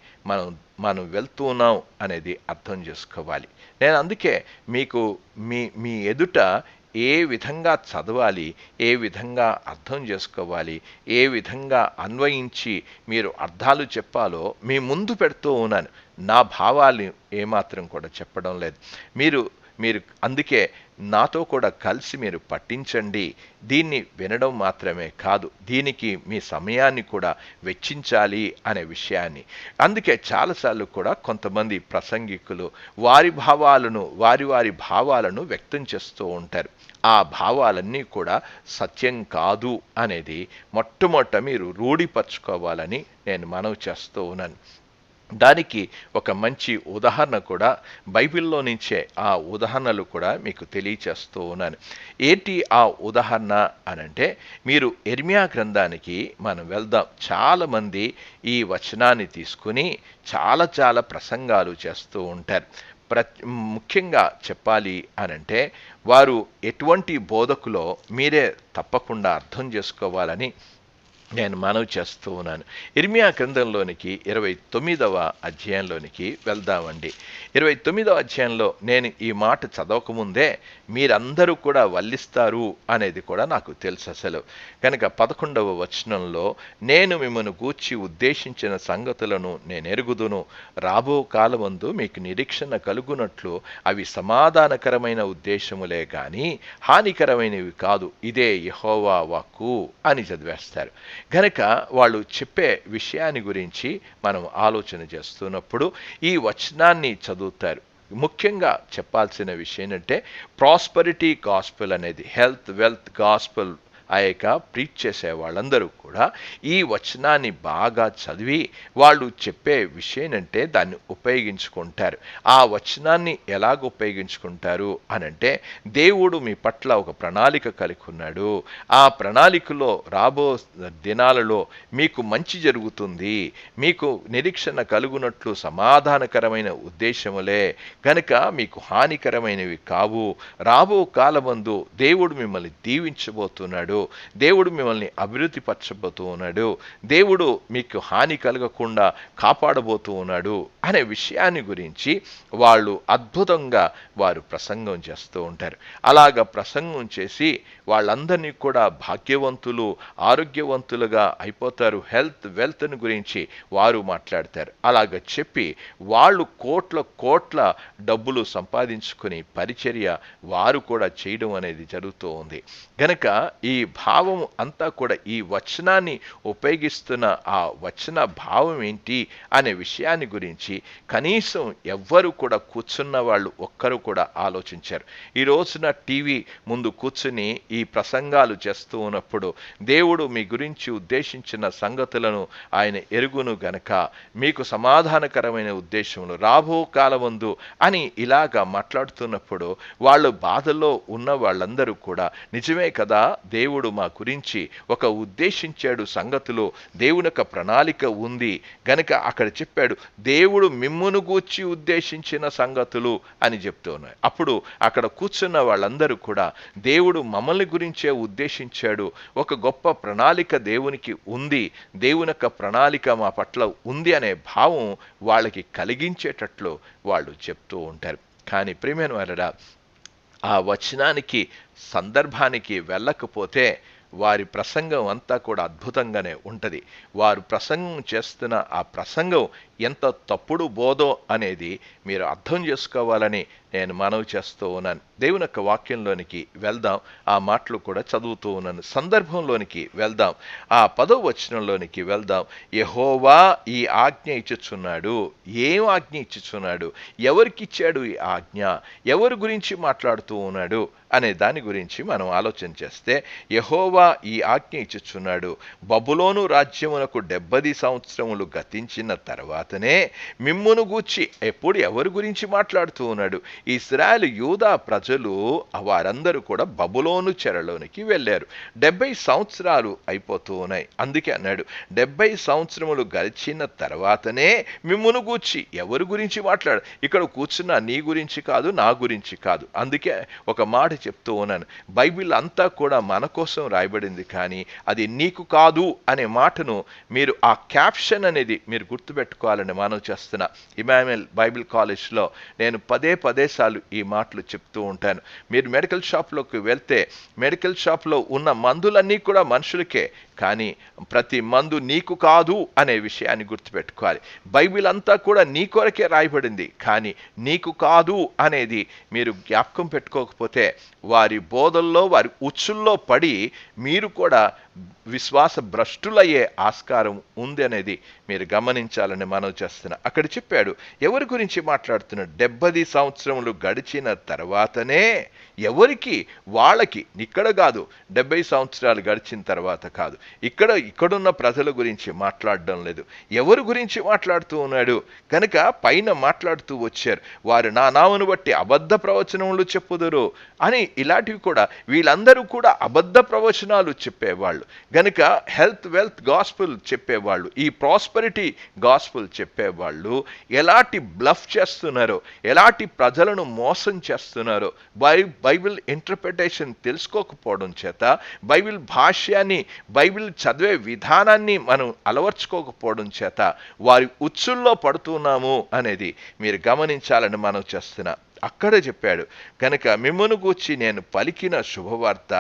మనం వెళ్తున్నాం అనేది అర్థం చేసుకోవాలి. నేను అందుకే మీకు మీ ఎదుట ఏ విధంగా చదవాలి, ఏ విధంగా అర్థం చేసుకోవాలి, ఏ విధంగా అన్వయించి మీరు అర్థాలు చెప్పాలో మీ ముందు పెడుతూ ఉన్నాను. నా భావాలు ఏమాత్రం కూడా చెప్పడం లేదు. మీరు అందుకే నాతో కూడా కలిసి మీరు పఠించండి. దీన్ని వినడం మాత్రమే కాదు, దీనికి మీ సమయాన్ని కూడా వెచ్చించాలి అనే విషయాన్ని. అందుకే చాలాసార్లు కూడా కొంతమంది ప్రసంగికులు వారి భావాలను వ్యక్తం చేస్తూ ఉంటారు. ఆ భావాలన్నీ కూడా సత్యం కాదు అనేది మొట్టమొదట మీరు రూఢిపరచుకోవాలని నేను మనవి చేస్తూ ఉన్నాను. దానికి ఒక మంచి ఉదాహరణ కూడా బైబిల్లో నుంచే ఆ ఉదాహరణలు కూడా మీకు తెలియచేస్తూ ఉన్నాను. ఏంటి ఆ ఉదాహరణ అనంటే, మీరు ఇర్మియా గ్రంథానికి మనం వెళ్దాం. చాలామంది ఈ వచనాన్ని తీసుకుని చాలా ప్రసంగాలు చేస్తూ ఉంటారు. ముఖ్యంగా చెప్పాలి అనంటే వారు ఎటువంటి బోధకులో మీరే తప్పకుండా అర్థం చేసుకోవాలని నేను మనవి చేస్తూ ఉన్నాను. ఇర్మియా గ్రంథంలోనికి 29వ అధ్యాయంలోనికి వెళ్దామండి. 29వ అధ్యాయంలో నేను ఈ మాట చదవకముందే మీరందరూ కూడా వల్లిస్తారు అనేది కూడా నాకు తెలుసు అసలు. కనుక 11వ వచనంలో, నేను మిమ్మల్ని గూర్చి ఉద్దేశించిన సంగతులను నేను ఎరుగుదును, రాబో కాలమందు మీకు నిరీక్షణ కలుగునట్లు అవి సమాధానకరమైన ఉద్దేశములే గాని హానికరమైనవి కాదు, ఇదే యెహోవా వాక్కు అని చదివేస్తారు. కనుక వాళ్ళు చెప్పే విషయాన్ని గురించి మనం ఆలోచన చేస్తున్నప్పుడు ఈ వచనాన్ని చదువుతారు. ముఖ్యంగా చెప్పాల్సిన విషయం ఏంటంటే ప్రాస్పరిటీ గాస్పెల్ అనేది, హెల్త్ వెల్త్ గాస్పెల్ ఆ యొక్క ప్రీచ్ చేసే వాళ్ళందరూ కూడా ఈ వచనాన్ని బాగా చదివి వాళ్ళు చెప్పే విషయం అంటే దాన్ని ఉపయోగించుకుంటారు. ఆ వచనాన్ని ఎలాగ ఉపయోగించుకుంటారు అనంటే, దేవుడు మీ పట్ల ఒక ప్రణాళిక కలిగి ఉన్నాడు, ఆ ప్రణాళికలో రాబో దినాలలో మీకు మంచి జరుగుతుంది, మీకు నిరీక్షణ కలుగునట్లు సమాధానకరమైన ఉద్దేశములే కనుక మీకు హానికరమైనవి కావు. రాబో కాలమందు దేవుడు మిమ్మల్ని దీవించబోతున్నాడు, దేవుడు మిమ్మల్ని అభివృద్ధి పరచబోతూ ఉన్నాడు, దేవుడు మీకు హాని కలగకుండా కాపాడబోతూ ఉన్నాడు అనే విషయాన్ని గురించి వాళ్ళు అద్భుతంగా వారు ప్రసంగం చేస్తూ ఉంటారు. అలాగ ప్రసంగం చేసి వాళ్ళందరినీ కూడా భాగ్యవంతులు ఆరోగ్యవంతులుగా అయిపోతారు, హెల్త్ వెల్త్ని గురించి వారు మాట్లాడతారు. అలాగ చెప్పి వాళ్ళు కోట్ల డబ్బులు సంపాదించుకుని పరిచర్య వారు కూడా చేయడం అనేది జరుగుతూ ఉంది. గనక ఈ భావం అంతా కూడా ఈ వచనాన్ని ఉపయోగిస్తున్న ఆ వచన భావం ఏంటి అనే విషయాన్ని గురించి కనీసం ఎవ్వరు కూడా కూర్చున్న వాళ్ళు ఒక్కరు కూడా ఆలోచించారు. ఈ రోజున టీవీ ముందు కూర్చుని ఈ ప్రసంగాలు చేస్తూ ఉన్నప్పుడు దేవుడు మీ గురించి ఉద్దేశించిన సంగతులను ఆయన ఎరుగును గనక మీకు సమాధానకరమైన ఉద్దేశములు రాబో కాలమందు అని ఇలాగా మాట్లాడుతున్నప్పుడు వాళ్ళు బాధల్లో ఉన్న వాళ్ళందరూ కూడా నిజమే కదా, దేవుడు మా గురించి ఒక ఉద్దేశించాడు సంగతులు, దేవుని యొక్క ప్రణాళిక ఉంది గనక అక్కడ చెప్పాడు దేవుడు మిమ్మును గూర్చి ఉద్దేశించిన సంగతులు అని చెప్తూ ఉన్నాయి. అప్పుడు అక్కడ కూర్చున్న వాళ్ళందరూ కూడా దేవుడు మమ్మల్ని గురించే ఉద్దేశించాడు, ఒక గొప్ప ప్రణాళిక దేవునికి ఉంది, దేవుని యొక్క ప్రణాళిక మా పట్ల ఉంది అనే భావం వాళ్ళకి కలిగించేటట్లు వాళ్ళు చెప్తూ ఉంటారు. కానీ ప్రియమైన వారడా, ఆ వచనానికి సందర్భానికి వెళ్ళకపోతే వారి ప్రసంగం అంతా కూడా అద్భుతంగానే ఉంటుంది. వారు ప్రసంగం చేస్తున్న ఆ ప్రసంగం ఎంత తప్పుడు బోధో అనేది మీరు అర్థం చేసుకోవాలని నేను మనవి చేస్తూ ఉన్నాను. దేవుని యొక్క వాక్యంలోనికి వెళ్దాం, ఆ మాటలు కూడా చదువుతూ ఉన్నాను. సందర్భంలోనికి వెళ్దాం, ఆ 10వ వచనంలోనికి వెళ్దాం. యెహోవా ఈ ఆజ్ఞ ఇచ్చుచున్నాడు. ఏం ఆజ్ఞ ఇచ్చుచున్నాడు? ఎవరికి ఇచ్చాడు ఈ ఆజ్ఞ? ఎవరి గురించి మాట్లాడుతూ ఉన్నాడు అనే దాని గురించి మనం ఆలోచన చేస్తే, యెహోవా ఈ ఆజ్ఞ ఇచ్చుచున్నాడు, బబులోను రాజ్యమునకు 70 సంవత్సరములు గతించిన తర్వాతనే మిమ్మును గూర్చి. ఎప్పుడు ఎవరి గురించి మాట్లాడుతూ ఉన్నాడు? ఇశ్రాయేలు యూదా ప్రజలు వారందరూ కూడా బబులోను చెరలోనికి వెళ్ళారు. 70 సంవత్సరాలు అయిపోతూ ఉన్నాయి. అందుకే అన్నాడు 70 సంవత్సరములు గడిచిన తర్వాతనే మిమ్మును గూర్చి. ఎవరి గురించి మాట్లాడు? ఇక్కడ కూర్చున్న నీ గురించి కాదు, నా గురించి కాదు. అందుకే ఒక మాట చెప్తూ ఉన్నాను, బైబిల్ అంతా కూడా మన కోసం రాయబడింది, కానీ అది నీకు కాదు అనే మాటను మీరు ఆ క్యాప్షన్ అనేది మీరు గుర్తుపెట్టుకోవాలని మనం చేస్తున్నా. ఇమాన్యుయల్ బైబిల్ కాలేజ్లో నేను పదే సార్లు ఈ మాటలు చెప్తూ ఉంటాను. మీరు మెడికల్ షాప్లోకి వెళ్తే మెడికల్ షాప్లో ఉన్న మందులన్నీ కూడా మనుషులకే, కానీ ప్రతి మందు నీకు కాదు అనే విషయాన్ని గుర్తుపెట్టుకోవాలి. బైబిల్ అంతా కూడా నీ కొరకే రాయబడింది, కానీ నీకు కాదు అనేది మీరు జ్ఞాపకం పెట్టుకోకపోతే వారి బోధల్లో వారి ఉచ్చుల్లో పడి మీరు కూడా విశ్వాస భ్రష్టులయ్యే ఆస్కారం ఉంది అనేది మీరు గమనించాలని మనం చేస్తున్నా. అక్కడ చెప్పాడు ఎవరి గురించి మాట్లాడుతున్నాడు? 70 సంవత్సరములు గడిచిన తర్వాతనే. ఎవరికి? వాళ్ళకి. ఇక్కడ కాదు, 70 సంవత్సరాలు గడిచిన తర్వాత కాదు. ఇక్కడున్న ప్రజల గురించి మాట్లాడడం లేదు. ఎవరి గురించి మాట్లాడుతూ ఉన్నాడు? కనుక పైన మాట్లాడుతూ వచ్చారు, వారు నా నామను బట్టి అబద్ధ ప్రవచనములు చెప్పుదురు అని. ఇలాంటివి కూడా వీళ్ళందరూ కూడా అబద్ధ ప్రవచనాలు చెప్పేవాళ్ళు గనుక హెల్త్ వెల్త్ గాస్పుల్ చెప్పేవాళ్ళు, ఈ ప్రాస్పరిటీ గాస్పుల్ చెప్పేవాళ్ళు ఎలాంటి బ్లఫ్ చేస్తున్నారో, ఎలాంటి ప్రజలను మోసం చేస్తున్నారో బైబిల్ ఇంటర్ప్రిటేషన్ తెలుసుకోకపోవడం చేత, బైబిల్ భాష్యాన్ని బైబిల్ చదివే విధానాన్ని మనం అలవర్చుకోకపోవడం చేత వారి ఉచ్చుల్లో పడుతున్నాము అనేది మీరు గమనించాలని మనం చేస్తున్నా. అక్కడ చెప్పాడు కనుక మిమ్మును గూర్చి నేను పలికిన శుభవార్త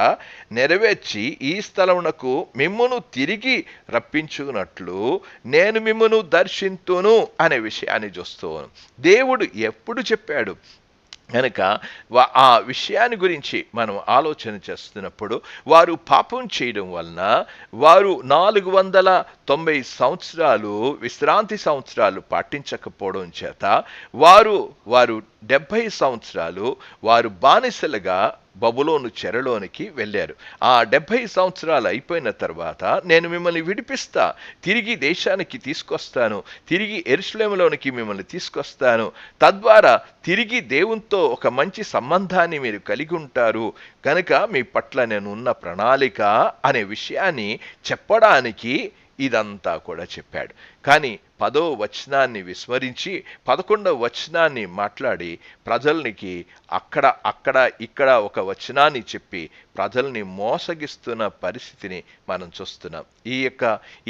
నెరవేర్చి ఈ స్థలమునకు మిమ్మును తిరిగి రప్పించుకున్నట్లు నేను మిమ్మును దర్శింతును అనే విషయాన్ని చూస్తాను. దేవుడు ఎప్పుడు చెప్పాడు కనుక ఆ విషయాన్ని గురించి మనం ఆలోచన చేస్తున్నప్పుడు వారు పాపం చేయడం వలన వారు 490 సంవత్సరాలు విశ్రాంతి సంవత్సరాలు పాటించకపోవడం చేత వారు 70 సంవత్సరాలు వారు బానిసలుగా బబులోను చెరలోనికి వెళ్ళారు. ఆ 70 సంవత్సరాలు అయిపోయిన తర్వాత నేను మిమ్మల్ని విడిపిస్తా, తిరిగి దేశానికి తీసుకొస్తాను, తిరిగి యెరూషలేములోనికి మిమ్మల్ని తీసుకొస్తాను, తద్వారా తిరిగి దేవునితో ఒక మంచి సంబంధాన్ని మీరు కలిగి ఉంటారు కనుక మీ పట్ల నేను ఉన్న ప్రణాళిక అనే విషయాన్ని చెప్పడానికి ఇదంతా కూడా చెప్పాడు. కానీ 10వ వచనాన్ని విస్మరించి 11వ వచనాన్ని మాట్లాడి ప్రజలకి ఇక్కడ ఒక వచనాన్ని చెప్పి ప్రజల్ని మోసగిస్తున్న పరిస్థితిని మనం చూస్తున్నాం.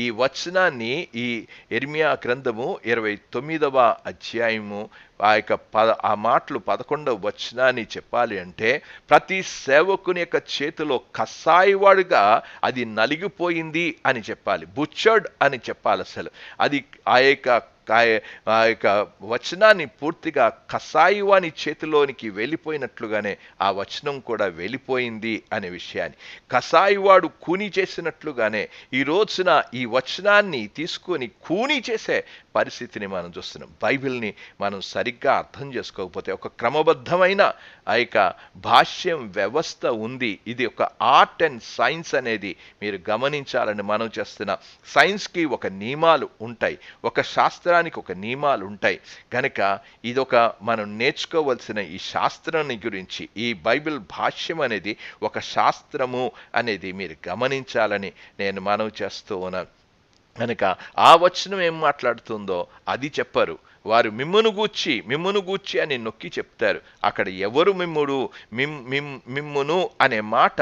ఈ వచనాన్ని ఈ యెర్మీయా గ్రంథము 29వ అధ్యాయము ఆ మాటలు 11వ వచనాన్ని చెప్పాలి అంటే ప్రతి సేవకుని యొక్క చేతిలో కసాయివాడుగా అది నలిగిపోయింది అని చెప్పాలి, బుచ్చర్డ్ అని చెప్పాలి. అసలు అది ఆ యొక్క ఆ యొక్క వచనాన్ని పూర్తిగా కసాయి వాని చేతిలోనికి వెళ్ళిపోయినట్లుగానే ఆ వచనం కూడా వెళ్ళిపోయింది అనే విషయాన్ని, కసాయివాడు కూని చేసినట్లుగానే ఈ రోజున ఈ వచనాన్ని తీసుకొని కూని చేసే పరిస్థితిని మనం చూస్తున్నాం. బైబిల్ని మనం సరిగ్గా అర్థం చేసుకోకపోతే, ఒక క్రమబద్ధమైన ఆ యొక్క భాష్యం వ్యవస్థ ఉంది. ఇది ఒక ఆర్ట్ అండ్ సైన్స్ అనేది మీరు గమనించాలని మనం చేస్తున్న. సైన్స్కి ఒక నియమాలు ఉంటాయి, ఒక శాస్త్రానికి ఒక నియమాలు ఉంటాయి. కనుక ఇదొక మనం నేర్చుకోవలసిన ఈ శాస్త్రాన్ని గురించి, ఈ బైబిల్ భాష్యం అనేది ఒక శాస్త్రము అనేది మీరు గమనించాలని నేను మనవి చేస్తూ ఉన్నాను. కనుక ఆ వచనం ఏం మాట్లాడుతుందో అది చెప్పరు. వారు మిమ్మును గూర్చి అని నొక్కి చెప్తారు. అక్కడ ఎవరు మిమ్మును అనే మాట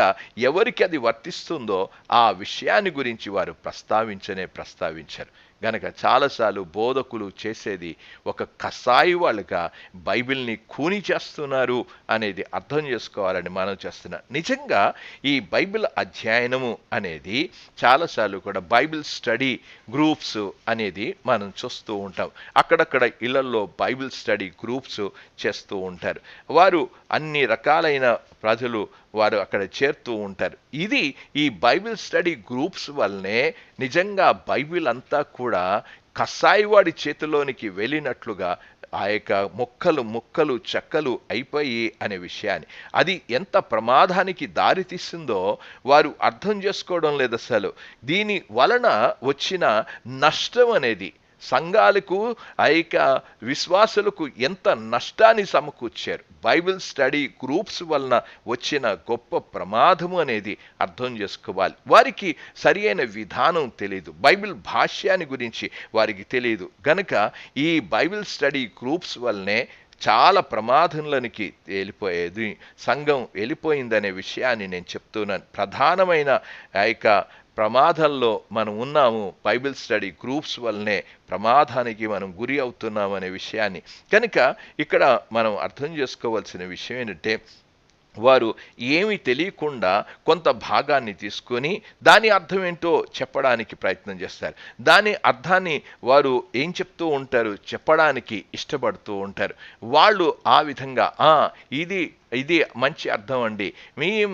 ఎవరికి అది వర్తిస్తుందో ఆ విషయాన్ని గురించి వారు ప్రస్తావించరు. గనక చాలాసార్లు బోధకులు చేసేది ఒక కసాయి వాళ్ళుగా బైబిల్ని కూని చేస్తున్నారు అనేది అర్థం చేసుకోవాలని మనం చేస్తున్నాం. నిజంగా ఈ బైబిల్ అధ్యయనము అనేది చాలాసార్లు కూడా బైబిల్ స్టడీ గ్రూప్స్ అనేది మనం చూస్తూ ఉంటాం. అక్కడక్కడ ఇళ్లలో బైబిల్ స్టడీ గ్రూప్స్ చేస్తూ ఉంటారు. వారు అన్ని రకాలైన ప్రజలు వారు అక్కడ చేరుతూ ఉంటారు. ఇది ఈ బైబిల్ స్టడీ గ్రూప్స్ వల్లనే నిజంగా బైబిల్ అంతా కూడా కసాయివాడి చేతిలోనికి వెళ్ళినట్లుగా ఆ యొక్క ముక్కలు చెక్కలు అయిపోయి అనే విషయాన్ని, అది ఎంత ప్రమాదానికి దారితీస్తుందో వారు అర్థం చేసుకోవడం లేదు అసలు. దీని వలన వచ్చిన నష్టం అనేది సంఘాలకు, ఆ యొక్క విశ్వాసులకు ఎంత నష్టాన్ని సమకూర్చారు. బైబిల్ స్టడీ గ్రూప్స్ వలన వచ్చిన గొప్ప ప్రమాదము అనేది అర్థం చేసుకోవాలి. వారికి సరి అయిన విధానం తెలియదు, బైబిల్ భాష్యాన్ని గురించి వారికి తెలియదు. గనుక ఈ బైబిల్ స్టడీ గ్రూప్స్ వల్లనే చాలా ప్రమాదంలోనికి వెళ్ళిపోయేది, సంఘం వెళ్ళిపోయిందనే విషయాన్ని నేను చెప్తున్నాను. ప్రధానమైన ఆ యొక్క ప్రమాదంలో మనం ఉన్నాము, బైబిల్ స్టడీ గ్రూప్స్ వల్లనే ప్రమాదానికి మనం గురి అవుతున్నాం అనే విషయాన్ని. కనుక ఇక్కడ మనం అర్థం చేసుకోవాల్సిన విషయం ఏంటంటే, వారు ఏమీ తెలియకుండా కొంత భాగాన్ని తీసుకొని దాని అర్థం ఏంటో చెప్పడానికి ప్రయత్నం చేస్తారు. దాని అర్థాన్ని వారు ఏం చెప్తూ ఉంటారు, చెప్పడానికి ఇష్టపడుతూ ఉంటారు. వాళ్ళు ఆ విధంగా ఇది మంచి అర్థం అండి,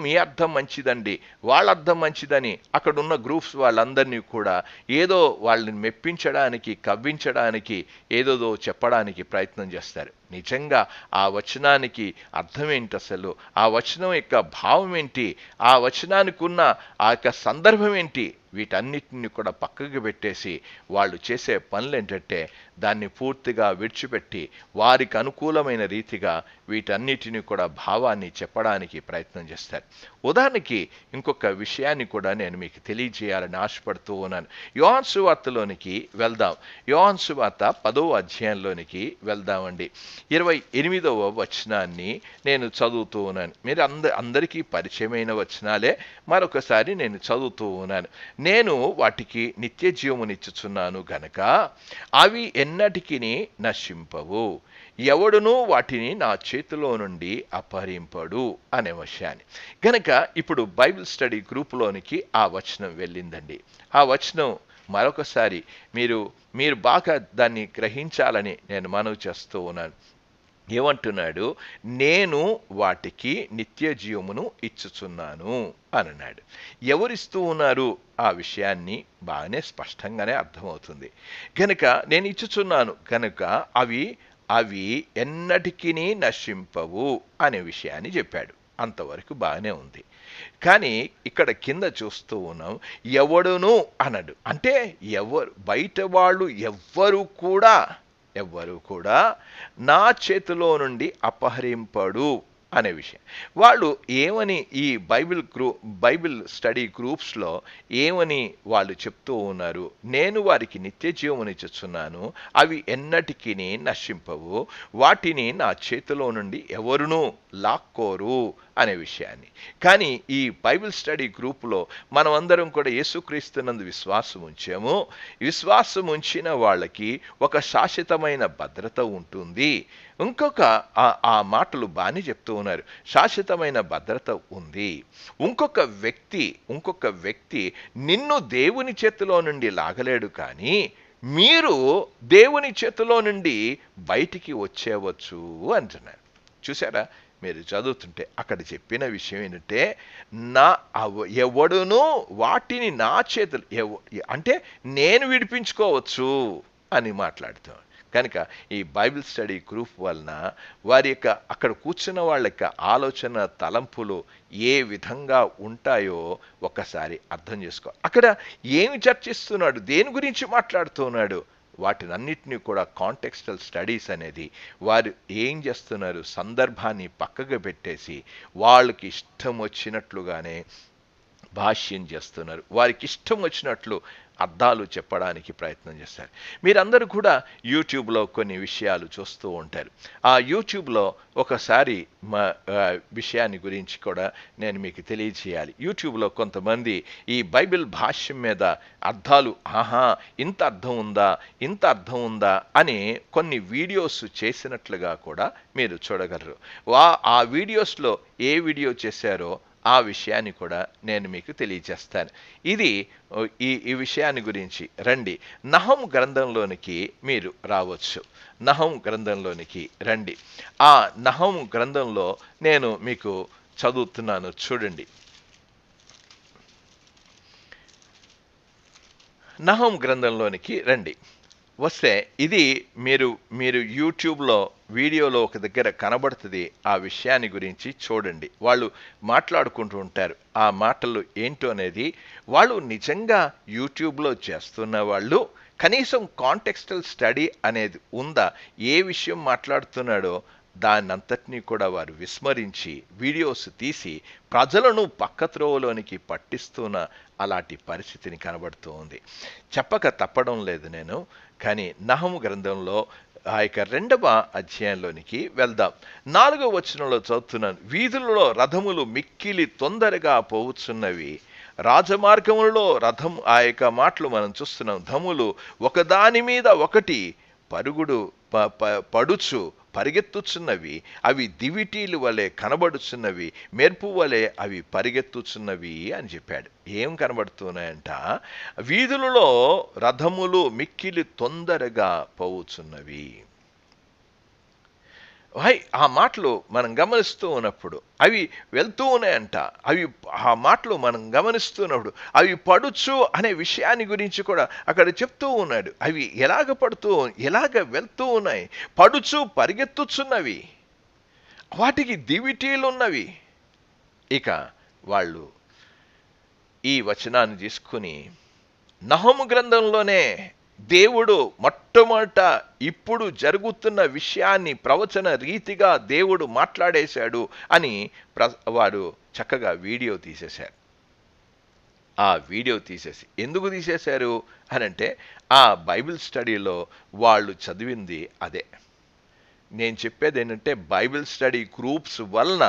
మీ అర్థం మంచిదండి, వాళ్ళ అర్థం మంచిదని అక్కడున్న గ్రూప్స్ వాళ్ళందరినీ కూడా ఏదో వాళ్ళని మెప్పించడానికి, కవ్వించడానికి, ఏదోదో చెప్పడానికి ప్రయత్నం చేస్తారు. నిజంగా ఆ వచనానికి అర్థం ఏంటి, అసలు ఆ వచనం యొక్క భావం ఏంటి, ఆ వచనానికి ఉన్న ఆ యొక్క సందర్భం ఏంటి, వీటన్నిటిని కూడా పక్కకి పెట్టేసి వాళ్ళు చేసే పనులు ఏంటంటే దాన్ని పూర్తిగా విడిచిపెట్టి వారికి అనుకూలమైన రీతిగా వీటన్నిటిని కూడా భావాన్ని చెప్పడానికి ప్రయత్నం చేస్తారు. ఉదాహరణకి ఇంకొక విషయాన్ని కూడా నేను మీకు తెలియజేయాలని ఆశపడుతూ ఉన్నాను. యోహాను సువార్తలోనికి వెళ్దాం. యోహాను సువార్త 10వ అధ్యాయంలోనికి వెళ్దామండి. 28వ వచనాన్ని నేను చదువుతూ ఉన్నాను. మీరు అందరికీ పరిచయమైన వచనాలే, మరొకసారి నేను చదువుతూ ఉన్నాను. నేను వాటికి నిత్య జీవమునిచ్చుచున్నాను గనక అవి ఎన్నటికి నశింపవు, ఎవడునూ వాటిని నా చేతిలో నుండి అపహరింపడు అనే విషయాన్ని. గనక ఇప్పుడు బైబిల్ స్టడీ గ్రూపులోనికి ఆ వచనం వెళ్ళిందండి. ఆ వచనం మరొకసారి మీరు బాగా దాన్ని గ్రహించాలని నేను మనవి చేస్తూ ఉన్నాను. ఏమంటున్నాడు, నేను వాటికి నిత్య జీవమును ఇచ్చుచున్నాను అన్నాడు. ఎవరిస్తూ ఉన్నారు ఆ విషయాన్ని బాగానే స్పష్టంగానే అర్థమవుతుంది. కనుక నేను ఇచ్చుచున్నాను కనుక అవి ఎన్నటికీ నశింపవు అనే విషయాన్ని చెప్పాడు. అంతవరకు బాగానే ఉంది. కానీ ఇక్కడ కింద చూస్తూ ఉన్నాం, ఎవడును అనడు. అంటే బయట వాళ్ళు ఎవ్వరు కూడా నా చేతిలో నుండి అపహరింపడు అనే విషయం. వాళ్ళు ఏమని ఈ బైబిల్ స్టడీ గ్రూప్స్లో ఏమని వాళ్ళు చెప్తూ ఉన్నారు, నేను వారికి నిత్య జీవమునిచ్చుచున్నాను, అవి ఎన్నటికీ నశింపవు, వాటిని నా చేతిలో నుండి ఎవరునూ లాక్కోరు అనే విషయాన్ని. కానీ ఈ బైబిల్ స్టడీ గ్రూపులో మనం అందరం కూడా యేసుక్రీస్తునందు విశ్వాసం ఉంచాము. విశ్వాసం ఉంచిన వాళ్ళకి ఒక శాశ్వతమైన భద్రత ఉంటుంది. ఇంకొక ఆ మాటలు బాగానే చెప్తూ ఉన్నారు, శాశ్వతమైన భద్రత ఉంది. ఇంకొక వ్యక్తి నిన్ను దేవుని చేతిలో నుండి లాగలేడు, కానీ మీరు దేవుని చేతిలో నుండి బయటికి వచ్చేవచ్చు అంటున్నారు. చూసారా, మీరు చదువుతుంటే అక్కడ చెప్పిన విషయం ఏంటంటే, నా ఎవడును వాటిని నా చేతులు అంటే నేను విడిపించుకోవచ్చు అని మాట్లాడుతాం. కనుక ఈ బైబిల్ స్టడీ గ్రూప్ వలన వారి యొక్క అక్కడ కూర్చున్న వాళ్ళ యొక్క ఆలోచన తలంపులు ఏ విధంగా ఉంటాయో ఒక్కసారి అర్థం చేసుకో. అక్కడ ఏమి చర్చిస్తున్నాడు, దేని గురించి మాట్లాడుతున్నాడు, వాటినన్నిటినీ కూడా కాంటెక్స్టల్ స్టడీస్ అనేది వారు ఏం చేస్తున్నారు, సందర్భాన్ని పక్కకు పెట్టేసి వాళ్ళకి ఇష్టం వచ్చినట్లుగానే భాష్యం చేస్తున్నారు. వారికి ఇష్టం వచ్చినట్లు అర్థాలు చెప్పడానికి ప్రయత్నం చేస్తారు. మీరందరూ కూడా యూట్యూబ్లో కొన్ని విషయాలు చూస్తూ ఉంటారు. ఆ యూట్యూబ్లో ఒకసారి మా విషయాన్ని గురించి కూడా నేను మీకు తెలియజేయాలి. యూట్యూబ్లో కొంతమంది ఈ బైబిల్ భాష్యం మీద అర్థాలు ఇంత అర్థం ఉందా, ఇంత అర్థం ఉందా అని కొన్ని వీడియోస్ చేసినట్లుగా కూడా మీరు చూడగలరు. ఆ వీడియోస్లో ఏ వీడియో చేశారో ఆ విషయాన్ని కూడా నేను మీకు తెలియజేస్తాను. ఇది ఈ విషయాన్ని గురించి రండి. నహం గ్రంథంలోనికి మీరు రావచ్చు. నహం గ్రంథంలోనికి రండి. ఆ నహం గ్రంథంలో నేను మీకు చదువుతున్నాను, చూడండి. నహం గ్రంథంలోనికి రండి. వస్తే ఇది మీరు యూట్యూబ్లో వీడియోలో ఒక దగ్గర కనబడుతుంది. ఆ విషయాన్ని గురించి చూడండి. వాళ్ళు మాట్లాడుకుంటూ ఉంటారు. ఆ మాటలు ఏంటో అనేది వాళ్ళు నిజంగా యూట్యూబ్లో చేస్తున్న వాళ్ళు కనీసం కాంటెక్స్టల్ స్టడీ అనేది ఉందా, ఏ విషయం మాట్లాడుతున్నాడో దాన్నంతటినీ కూడా వారు విస్మరించి వీడియోస్ తీసి ప్రజలను పక్కత్రోవలోనికి పట్టిస్తున్న అలాంటి పరిస్థితిని కనబడుతూ ఉంది. చెప్పక తప్పడం లేదు నేను. కానీ నహము గ్రంథంలో ఆ యొక్క 2వ అధ్యాయంలోనికి వెళ్దాం. 4వ వచనంలో చదువుతున్నాను. వీధులలో రథములు మిక్కిలి తొందరగా పోవచ్చున్నవి, రాజమార్గములలో రథం, ఆ యొక్క మాటలు మనం చూస్తున్నాం. ధములు ఒకదాని మీద ఒకటి పడుచు పరిగెత్తుచున్నవి, అవి దివిటీలు వలె కనబడుచున్నవి, మెరుపు వలె అవి పరిగెత్తుచున్నవి అని చెప్పాడు. ఏం కనబడుతున్నాయంట, వీధులలో రథములు మిక్కిలి తొందరగా పోవుచున్నవి. ఆ మాటలు మనం గమనిస్తూ ఉన్నప్పుడు అవి వెళ్తూ ఉన్నాయంట. ఆ మాటలు మనం గమనిస్తున్నప్పుడు అవి పడుచు అనే విషయాన్ని గురించి కూడా అక్కడ చెప్తూ ఉన్నాడు. అవి ఎలాగ వెళ్తూ ఉన్నాయి, పడుచు పరిగెత్తుచున్నవి, వాటికి దివిటీలున్నవి. ఇక వాళ్ళు ఈ వచనాన్ని తీసుకుని నహము గ్రంథంలోనే దేవుడు మొట్టమొదట ఇప్పుడు జరుగుతున్న విషయాన్ని ప్రవచన రీతిగా దేవుడు మాట్లాడేశాడు అని వాడు చక్కగా వీడియో తీసేశారు. ఆ వీడియో తీసేసి ఎందుకు తీసేశారు అనంటే, ఆ బైబిల్ స్టడీలో వాళ్ళు చదివింది అదే. నేను చెప్పేది ఏంటంటే, బైబిల్ స్టడీ గ్రూప్స్ వలన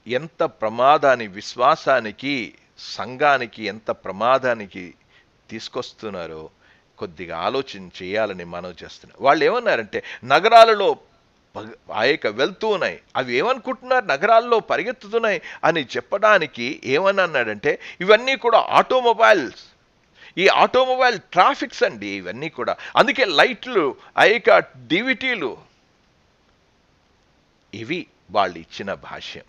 ఎంత ప్రమాదాన్ని, విశ్వాసానికి, సంఘానికి ఎంత ప్రమాదానికి తీసుకొస్తున్నారో కొద్దిగా ఆలోచన చేయాలని మనం చేస్తున్నాం. వాళ్ళు ఏమన్నారంటే, నగరాలలో వెళ్తూ ఉన్నాయి, అవి ఏమనుకుంటున్నారు, నగరాల్లో పరిగెత్తుతున్నాయి అని చెప్పడానికి ఏమని అన్నాడంటే, ఇవన్నీ కూడా ఆటోమొబైల్స్, ఈ ఆటోమొబైల్ ట్రాఫిక్స్ అండి ఇవన్నీ కూడా. అందుకే లైట్లు, డివిటీలు, ఇవి వాళ్ళు ఇచ్చిన భాష్యం.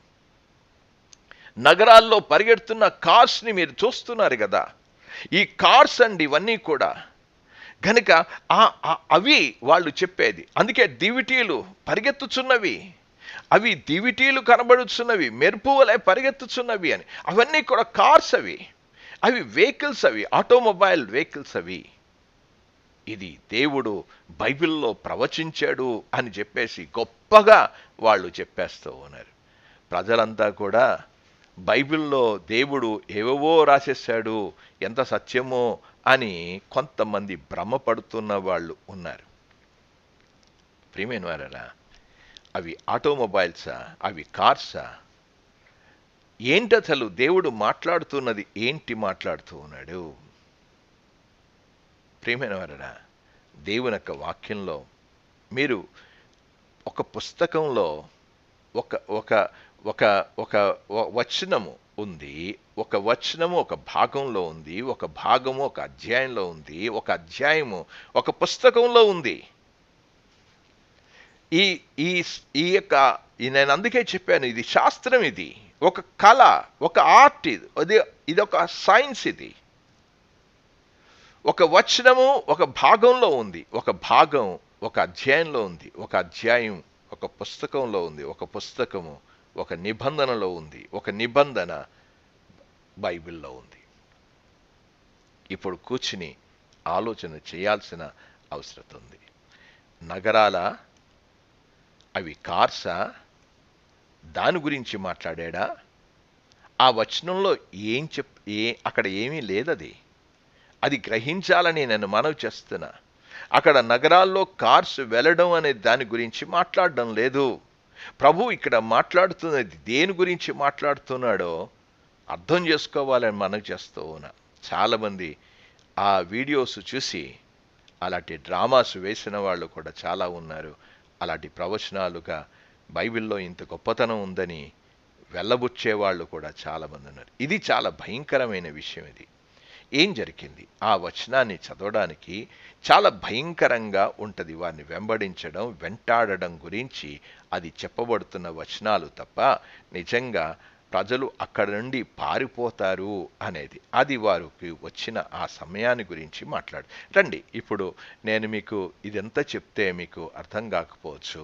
నగరాల్లో పరిగెడుతున్న కార్స్ని మీరు చూస్తున్నారు కదా, ఈ కార్స్ అండి ఇవన్నీ కూడా. కనుక అవి వాళ్ళు చెప్పేది. అందుకే దివిటీలు పరిగెత్తుచున్నవి, అవి దివిటీలు కనబడుచున్నవి, మెరుపు వలె పరిగెత్తుచున్నవి అని. అవన్నీ కూడా కార్స్, అవి వెహికల్స్, అవి ఆటోమొబైల్ వెహికల్స్ అవి. ఇది దేవుడు బైబిల్లో ప్రవచించాడు అని చెప్పేసి గొప్పగా వాళ్ళు చెప్పేస్తూ ఉన్నారు. ప్రజలంతా కూడా బైబిల్లో దేవుడు ఏవేవో రాసేశాడు, ఎంత సత్యమో అని కొంతమంది భ్రమపడుతున్న వాళ్ళు ఉన్నారు. ప్రియమైన వారలా, అవి ఆటోమొబైల్సా, అవి కార్సా, ఏంటసలు దేవుడు మాట్లాడుతున్నది ఏంటి మాట్లాడుతూ ఉన్నాడు? ప్రియమైన వారలా, దేవుని యొక్క వాక్యంలో మీరు ఒక పుస్తకంలో ఒక ఒక ఒక ఒక వచనము, ఉంది, ఒక వచనము ఒక భాగంలో ఉంది, ఒక భాగము ఒక అధ్యాయంలో ఉంది, ఒక అధ్యాయము ఒక పుస్తకంలో ఉంది. ఈ ఈ ఈ యొక్క నేను అందుకే చెప్పాను, ఇది శాస్త్రం, ఇది ఒక కళ, ఒక ఆర్ట్, ఇది ఒక సైన్స్. ఇది ఒక వచనము ఒక భాగంలో ఉంది, ఒక భాగం ఒక అధ్యాయంలో ఉంది, ఒక అధ్యాయం ఒక పుస్తకంలో ఉంది, ఒక పుస్తకము ఒక నిబంధనలో ఉంది, ఒక నిబంధన బైబిల్లో ఉంది. ఇప్పుడు కూర్చుని ఆలోచన చేయాల్సిన అవసరం ఉంది. నగరాల అవి కార్సా? దాని గురించి మాట్లాడా? ఆ వచనంలో అక్కడ ఏమీ లేదది. అది గ్రహించాలని నేను మనవి చేస్తున్నా. అక్కడ నగరాల్లో కార్స్ వెళ్ళడం అనే దాని గురించి మాట్లాడడం లేదు. ప్రభు ఇక్కడ మాట్లాడుతున్నది దేని గురించి మాట్లాడుతున్నాడో అర్థం చేసుకోవాలని మనవి చేస్తూ ఉన్నా. చాలామంది ఆ వీడియోస్ చూసి అలాంటి డ్రామాస్ వేసిన వాళ్ళు కూడా చాలా ఉన్నారు. అలాంటి ప్రవచనాలుగా బైబిల్లో ఇంత గొప్పతనం ఉందని వెళ్ళబుచ్చేవాళ్ళు కూడా చాలామంది ఉన్నారు. ఇది చాలా భయంకరమైన విషయం. ఇది ఏం జరిగింది? ఆ వచనాన్ని చదవడానికి చాలా భయంకరంగా ఉంటుంది. వారిని వెంబడించడం, వెంటాడడం గురించి అది చెప్పబడుతున్న వచనాలు తప్ప నిజంగా ప్రజలు అక్కడ నుండి పారిపోతారు అనేది అది వారికి వచ్చిన ఆ సమయాన్ని గురించి రండి. ఇప్పుడు నేను మీకు ఇదంతా చెప్తే మీకు అర్థం కాకపోవచ్చు,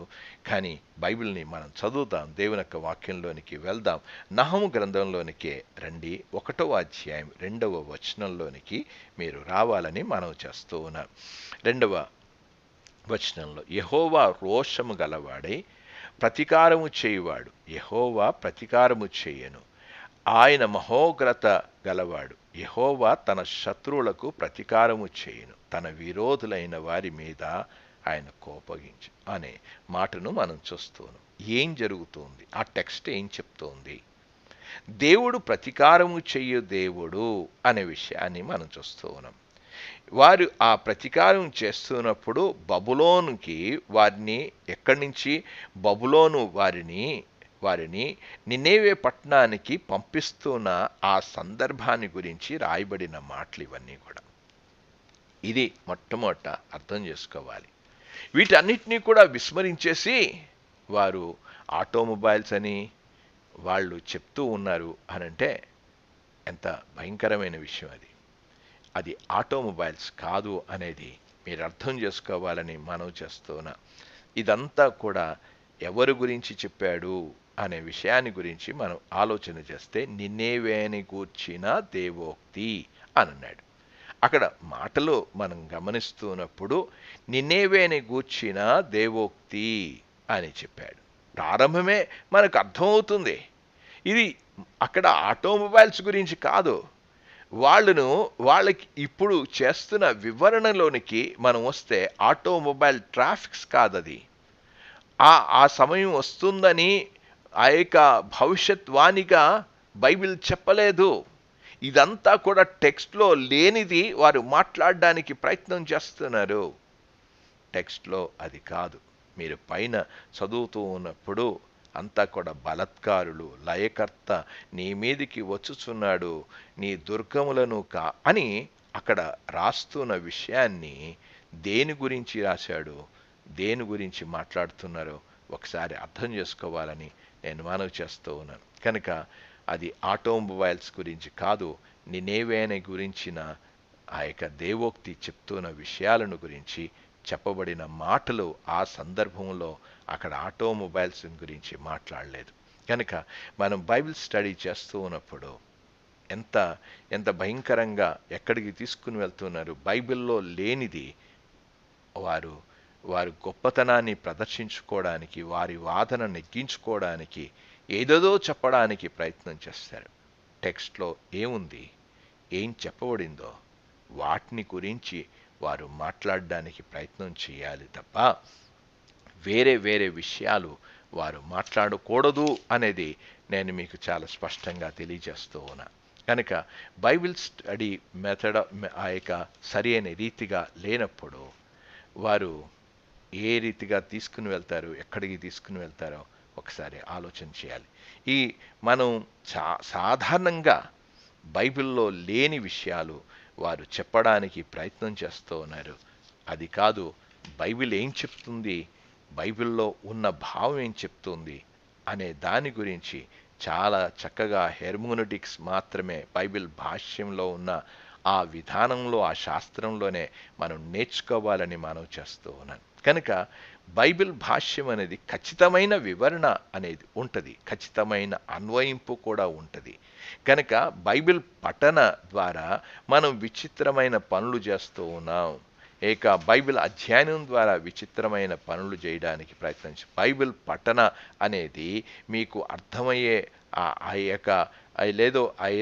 కానీ బైబిల్ని మనం చదువుదాం, దేవుని యొక్క వాక్యంలోనికి వెళ్దాం. నహము గ్రంథంలోనికే రండి, 1వ అధ్యాయం 2వ వచనంలోనికి మీరు రావాలని మనం చేస్తూ ఉన్నాం. 2వ వచనంలో, యెహోవా రోషము గలవాడై ప్రతీకారము చేయువాడు, యెహోవా ప్రతీకారము చేయను. ఆయన మహోగ్రత గలవాడు, యెహోవా తన శత్రువులకు ప్రతీకారము చేయను. తన విరోధులైన వారి మీద ఆయన కోపగించు అనే మాటను మనం చూస్తున్నాం. ఏం జరుగుతుంది? ఆ టెక్స్ట్ ఏం చెప్తోంది? దేవుడు ప్రతీకారము చెయ్యు దేవుడు అనే విషయాన్ని మనం చూస్తూ ఉన్నాం. వారు ఆ ప్రతీకారం చేస్తున్నప్పుడు బబులోనుకి వారిని ఎక్కడి నుంచి బబులోను వారిని నినేవే పట్టణానికి పంపిస్తున్న ఆ సందర్భాన్ని గురించి రాయబడిన మాటలు ఇవన్నీ కూడా. ఇది మొట్టమొదట అర్థం చేసుకోవాలి. వీటన్నిటినీ కూడా విస్మరించేసి వారు ఆటోమొబైల్స్ అని వాళ్ళు చెప్తూ ఉన్నారు అనంటే ఎంత భయంకరమైన విషయం అది. అది ఆటోమొబైల్స్ కాదు అనేది మీరు అర్థం చేసుకోవాలని మనవి చేస్తున్నా. ఇదంతా కూడా ఎవరి గురించి చెప్పాడు అనే విషయాన్ని గురించి మనం ఆలోచన చేస్తే నినేవేని గూర్చిన దేవోక్తి అని అన్నాడు. అక్కడ మాటలు మనం గమనిస్తున్నప్పుడు నినేవేని గూర్చిన దేవోక్తి అని చెప్పాడు. ప్రారంభమే మనకు అర్థమవుతుంది ఇది అక్కడ ఆటోమొబైల్స్ గురించి కాదు. వాళ్ళకి ఇప్పుడు చేస్తున్న వివరణలోనికి మనం వస్తే ఆటోమొబైల్ ట్రాఫిక్స్ కాదది. ఆ సమయం వస్తుందని ఆ యొక్క భవిష్యత్వాణిగా బైబిల్ చెప్పలేదు. ఇదంతా కూడా టెక్స్ట్లో లేనిది వారు మాట్లాడడానికి ప్రయత్నం చేస్తున్నారు. టెక్స్ట్లో అది కాదు. మీరు పైన చదువుతూ ఉన్నప్పుడు అంతా కూడా బలత్కారులు, లయకర్త నీ మీదికి వచ్చుచున్నాడు, నీ దుర్గములను అని అక్కడ రాస్తున్న విషయాన్ని దేని గురించి రాశాడు, దేని గురించి మాట్లాడుతున్నారో ఒకసారి అర్థం చేసుకోవాలని నేను మనవి చేస్తూ ఉన్నాను. కనుక అది ఆటోమొబైల్స్ గురించి కాదు, నినేవేని గురించిన ఆ యొక్క దేవోక్తి చెప్తున్న విషయాలను గురించి చెప్పబడిన మాటలు ఆ సందర్భంలో అక్కడ ఆటోమొబైల్స్ గురించి మాట్లాడలేదు. కనుక మనం బైబిల్ స్టడీ చేస్తూ ఉన్నప్పుడు ఎంత భయంకరంగా ఎక్కడికి తీసుకుని వెళ్తున్నారు. బైబిల్లో లేనిది వారు గొప్పతనాన్ని ప్రదర్శించుకోవడానికి, వారి వాదన నెగ్గించుకోవడానికి, ఏదేదో చెప్పడానికి ప్రయత్నం చేస్తారు. టెక్స్ట్లో ఏముంది, ఏం చెప్పబడిందో వాటిని గురించి వారు మాట్లాడడానికి ప్రయత్నం చేయాలి తప్ప వేరే విషయాలు వారు మాట్లాడకూడదు అనేది నేను మీకు చాలా స్పష్టంగా తెలియజేస్తూ ఉన్నా. కనుక బైబిల్ స్టడీ మెథడ్ ఆ యొక్క సరి అయిన రీతిగా లేనప్పుడు వారు ఏ రీతిగా తీసుకుని వెళ్తారు, ఎక్కడికి తీసుకుని వెళ్తారో ఒకసారి ఆలోచన చేయాలి. ఈ మనం సాధారణంగా బైబిల్లో లేని విషయాలు వారు చెప్పడానికి ప్రయత్నం చేస్తూ ఉన్నారు. అది కాదు, బైబిల్ ఏం చెప్తుంది, బైబిల్లో ఉన్న భావం ఏం చెప్తుంది అనే దాని గురించి చాలా చక్కగా హెర్మోనటిక్స్ మాత్రమే, బైబిల్ భాష్యంలో ఉన్న ఆ విధానంలో, ఆ శాస్త్రంలోనే మనం నేర్చుకోవాలని మనం చేస్తూ ఉన్నాను. కనుక బైబిల్ భాష్యం అనేది ఖచ్చితమైన వివరణ అనేది ఉంటుంది, ఖచ్చితమైన అన్వయింపు కూడా ఉంటుంది. కనుక బైబిల్ పఠన ద్వారా మనం విచిత్రమైన పనులు చేస్తూ ఉన్నాం. బైబిల్ అధ్యయనం ద్వారా విచిత్రమైన పనులు చేయడానికి ప్రయత్నించి, బైబిల్ పఠన అనేది మీకు అర్థమయ్యే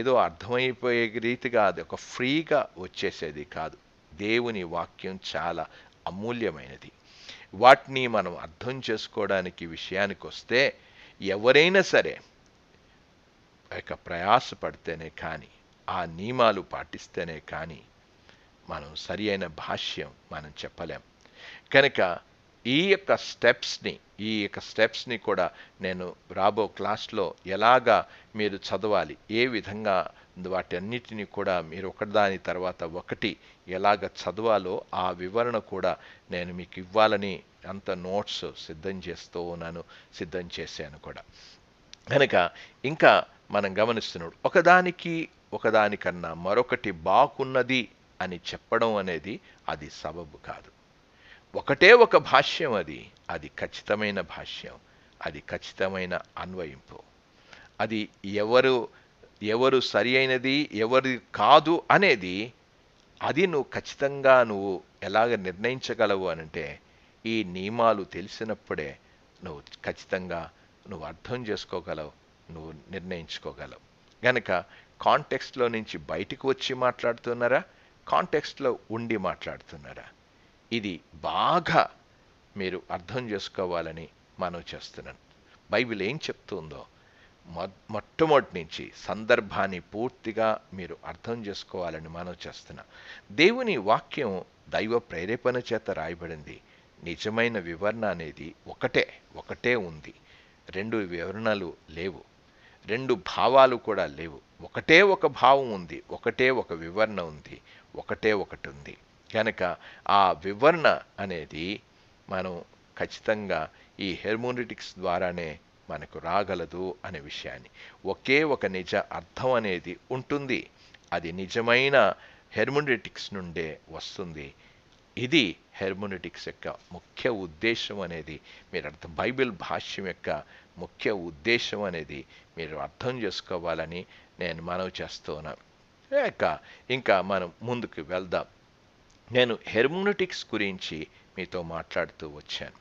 ఏదో అర్థమైపోయే రీతిగా అది ఒక ఫ్రీగా వచ్చేసేది కాదు. దేవుని వాక్యం చాలా అమూల్యమైనది. వాటిని మనం అర్థం చేసుకోవడానికి విషయానికి వస్తే ఎవరైనా సరే ప్రయాసపడితేనే కానీ, ఆ నియమాలు పాటిస్తేనే కానీ మనం సరి అయిన భాష్యం మనం చెప్పలేం. కనుక ఈ యొక్క స్టెప్స్ని కూడా నేను రాబో క్లాస్లో ఎలాగా మీరు చదవాలి, ఏ విధంగా వాటన్నిటిని కూడా మీరు ఒకదాని తర్వాత ఒకటి ఎలాగ చదవాలో ఆ వివరణ కూడా నేను మీకు ఇవ్వాలని అంత నోట్స్ సిద్ధం చేశాను కూడా. కనుక ఇంకా మనం గమనిస్తున్నాడు, ఒకదానికన్నా మరొకటి బాగున్నది అని చెప్పడం అనేది అది సబబు కాదు. ఒకటే ఒక భాష్యం, అది ఖచ్చితమైన భాష్యం, అది ఖచ్చితమైన అన్వయింపు. అది ఎవరు సరి అయినది ఎవరు కాదు అనేది అది నువ్వు ఎలాగ నిర్ణయించగలవు అనంటే, ఈ నియమాలు తెలిసినప్పుడే ఖచ్చితంగా నువ్వు అర్థం చేసుకోగలవు, నువ్వు నిర్ణయించుకోగలవు. గనక కాంటెక్స్ట్లో నుంచి బయటికి వచ్చి మాట్లాడుతున్నారా, కాంటెక్స్ట్లో ఉండి మాట్లాడుతున్నారా, ఇది బాగా మీరు అర్థం చేసుకోవాలని మనం చేస్తున్నాను. బైబిల్ ఏం చెప్తుందో మొట్టమొదటి నుంచి సందర్భాన్ని పూర్తిగా మీరు అర్థం చేసుకోవాలని మనం చేస్తున్నాం. దేవుని వాక్యం దైవ ప్రేరేపణ చేత రాయబడింది. నిజమైన వివరణ అనేది ఒకటే ఉంది. 2 వివరణలు లేవు, 2 భావాలు కూడా లేవు. ఒకటే ఒక భావం ఉంది, ఒకటే ఒక వివరణ ఉంది, ఒకటి ఉంది. కనుక ఆ వివరణ అనేది మనం ఖచ్చితంగా ఈ హెర్మోనటిక్స్ ద్వారానే మనకు రాగలదు అనే విషయాన్ని, ఒకే ఒక నిజ అర్థం అనేది ఉంటుంది, అది నిజమైన హెర్మోనటిక్స్ నుండే వస్తుంది. ఇది హెర్మోనటిక్స్ యొక్క ముఖ్య ఉద్దేశం అనేది బైబిల్ భాష్యం యొక్క ముఖ్య ఉద్దేశం అనేది మీరు అర్థం చేసుకోవాలని నేను మనవి చేస్తున్నాను. ఇంకా మనం ముందుకు వెళ్దాం. నేను హెర్మోనటిక్స్ గురించి మీతో మాట్లాడుతూ వచ్చాను.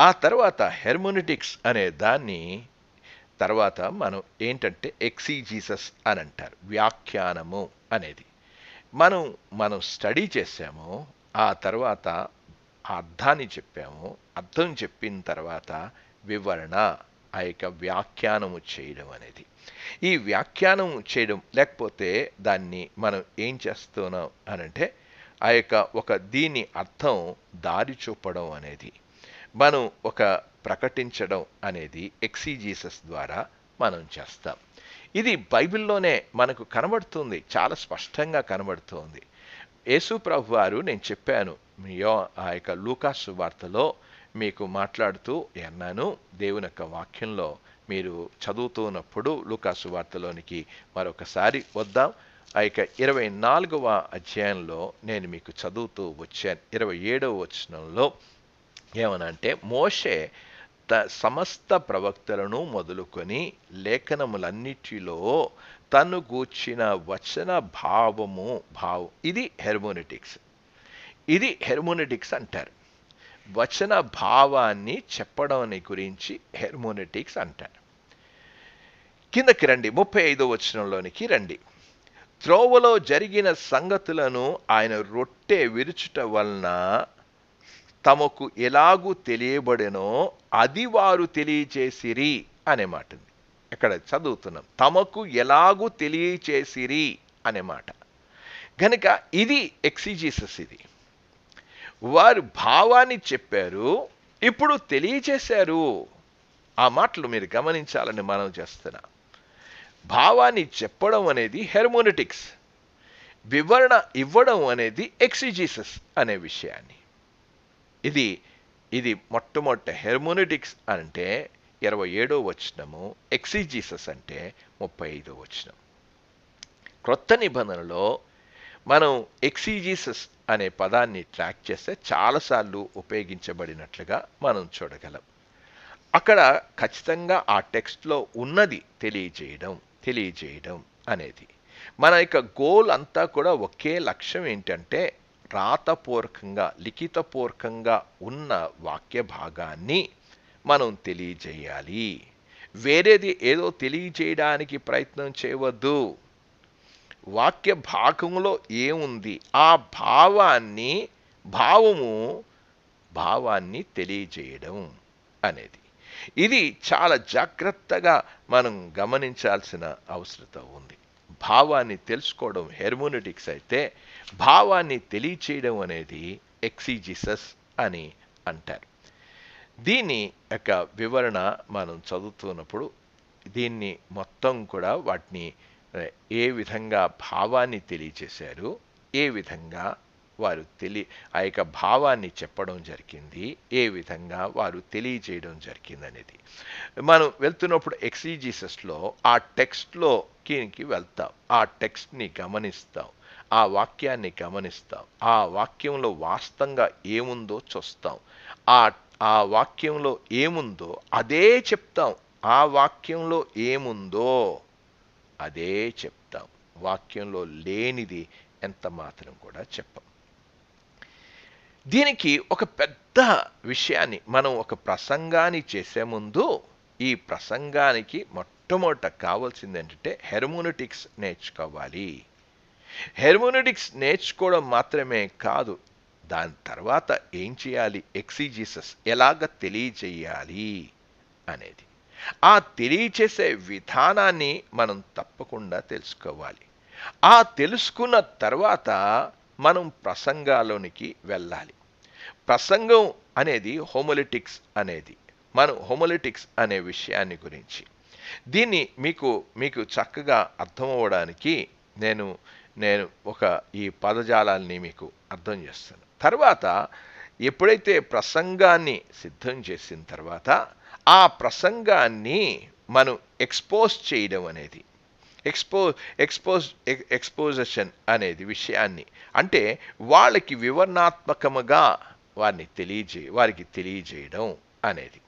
ఆ తర్వాత హెర్మోనటిక్స్ అనే దాన్ని తర్వాత మనం ఏంటంటే ఎక్సిజీసస్ అని అంటారు, వ్యాఖ్యానము అనేది మనం స్టడీ చేసాము. ఆ తర్వాత అర్థాన్ని చెప్పాము. అర్థం చెప్పిన తర్వాత వివరణ, ఆ యొక్క వ్యాఖ్యానము చేయడం అనేది. ఈ వ్యాఖ్యానం చేయడం లేకపోతే దాన్ని మనం ఏం చేస్తున్నాం అనంటే, ఆ యొక్క దీని అర్థం దారి చూపడం అనేది, మనం ప్రకటించడం అనేది ఎక్సిజీసస్ ద్వారా మనం చేస్తాం. ఇది బైబిల్లోనే మనకు కనబడుతుంది, చాలా స్పష్టంగా కనబడుతుంది. యేసు ప్రభు వారు, నేను చెప్పాను ఆ యొక్క లూకా సువార్తలో మీకు మాట్లాడుతూ అన్నాను, దేవుని యొక్క వాక్యంలో మీరు చదువుతున్నప్పుడు లూకా సువార్తలోనికి మరొకసారి వద్దాం. ఆ యొక్క 24వ అధ్యాయంలో నేను మీకు చదువుతూ వచ్చాను. 27వ వచనంలో ఏమనంటే, మోషే సమస్త ప్రవక్తలను మొదలుకొని లేఖనములన్నిటిలో తను గూర్చిన వచన భావం, ఇది హెర్మోనటిక్స్ అంటారు. వచన భావాన్ని చెప్పడం గురించి హెర్మోనటిక్స్ అంటారు. కిందకి రండి, 35వ వచనంలోనికి రండి. త్రోవలో జరిగిన సంగతులను ఆయన రొట్టె విరుచుట వలన తమకు ఎలాగూ తెలియబడెనో అది వారు తెలియచేసిరి అనే మాట ఉంది. ఇక్కడ చదువుతున్నాం, తమకు ఎలాగూ తెలియచేసిరి అనే మాట. కనుక ఇది ఎక్సిజీసస్. ఇది వారు భావాన్ని చెప్పారు, ఇప్పుడు తెలియచేశారు. ఆ మాటలు మీరు గమనించాలని మనం చేస్తున్నా. భావాన్ని చెప్పడం అనేది హెర్మోనెటిక్స్, వివరణ ఇవ్వడం అనేది ఎక్సిజీసస్ అనే విషయాన్ని. ఇది ఇది మొట్టమొదట హెర్మోనెటిక్స్ అంటే 27వ వచనము, ఎక్సిజీసస్ అంటే 35వ వచనం. క్రొత్త నిబంధనలో మనం ఎక్సిజీసస్ అనే పదాన్ని ట్రాక్ చేస్తే చాలాసార్లు ఉపయోగించబడినట్లుగా మనం చూడగలం. అక్కడ ఖచ్చితంగా ఆ టెక్స్ట్లో ఉన్నది తెలియజేయడం అనేది. మన యొక్క గోల్ అంతా కూడా ఒకే లక్ష్యం ఏంటంటే రాతపూర్వకంగా లిఖితపూర్వకంగా ఉన్న వాక్య భాగాన్ని మనం తెలియజేయాలి. వేరేది ఏదో తెలియజేయడానికి ప్రయత్నం చేయవద్దు. వాక్య భాగంలో ఏముంది ఆ భావాన్ని తెలియజేయడం అనేది. ఇది చాలా జాగ్రత్తగా మనం గమనించాల్సిన అవసరం ఉంది. భావాన్ని తెలుసుకోవడం హెర్మోనెటిక్స్ అయితే, భావాన్ని తెలియచేయడం అనేది ఎక్సిజిసస్ అని అంటారు. దీని యొక్క వివరణ మనం చదువుతున్నప్పుడు దీన్ని మొత్తం కూడా వాటిని ఏ విధంగా భావాన్ని తెలియచేశారు, ఏ విధంగా వారు ఆ యొక్క భావాన్ని చెప్పడం జరిగింది, ఏ విధంగా వారు తెలియజేయడం జరిగింది అనేది. మనం వెళ్తున్నప్పుడు ఎక్సిజిసస్లో ఆ టెక్స్ట్లోకి వెళ్తాం, ఆ టెక్స్ట్ని గమనిస్తాం, ఆ వాక్యాన్ని గమనిస్తాం, ఆ వాక్యంలో వాస్తవంగా ఏముందో చూస్తాం, ఆ వాక్యంలో ఏముందో అదే చెప్తాం, ఆ వాక్యంలో ఏముందో అదే చెప్తాం, వాక్యంలో లేనిది ఎంత మాత్రం కూడా చెప్పం. దీనికి ఒక పెద్ద విషయాన్ని మనం ఒక ప్రసంగాన్ని చేసే ముందు ఈ ప్రసంగానికి మొట్టమొదట కావాల్సింది ఏంటంటే హెర్మోనెటిక్స్ నేర్చుకోవాలి. హెర్మోనెటిక్స్ నేర్చుకోవడం మాత్రమే కాదు, దాని తర్వాత ఏం చేయాలి, ఎక్సిజిసస్ ఎలాగ తెలియజేయాలి అనేది. ఆ తెలియచేసే విధానాన్ని మనం తప్పకుండా తెలుసుకోవాలి. ఆ తెలుసుకున్న తర్వాత మనం ప్రసంగాలోనికి వెళ్ళాలి. ప్రసంగం అనేది హోమిలెటిక్స్ అనేది, మనం హోమిలెటిక్స్ అనే విషయాన్ని గురించి దీన్ని మీకు చక్కగా అర్థమవ్వడానికి నేను ఈ పదజాలాన్ని మీకు అర్థం చేస్తాను. తర్వాత ఎప్పుడైతే ప్రసంగాన్ని సిద్ధం చేసిన తర్వాత ఆ ప్రసంగాన్ని మనం ఎక్స్పోజ్ చేయడం అనేది, ఎక్స్పోజిషన్ అనేది విషయాన్ని, అంటే వాళ్ళకి వివరణాత్మకముగా వారికి తెలియజేయడం అనేది.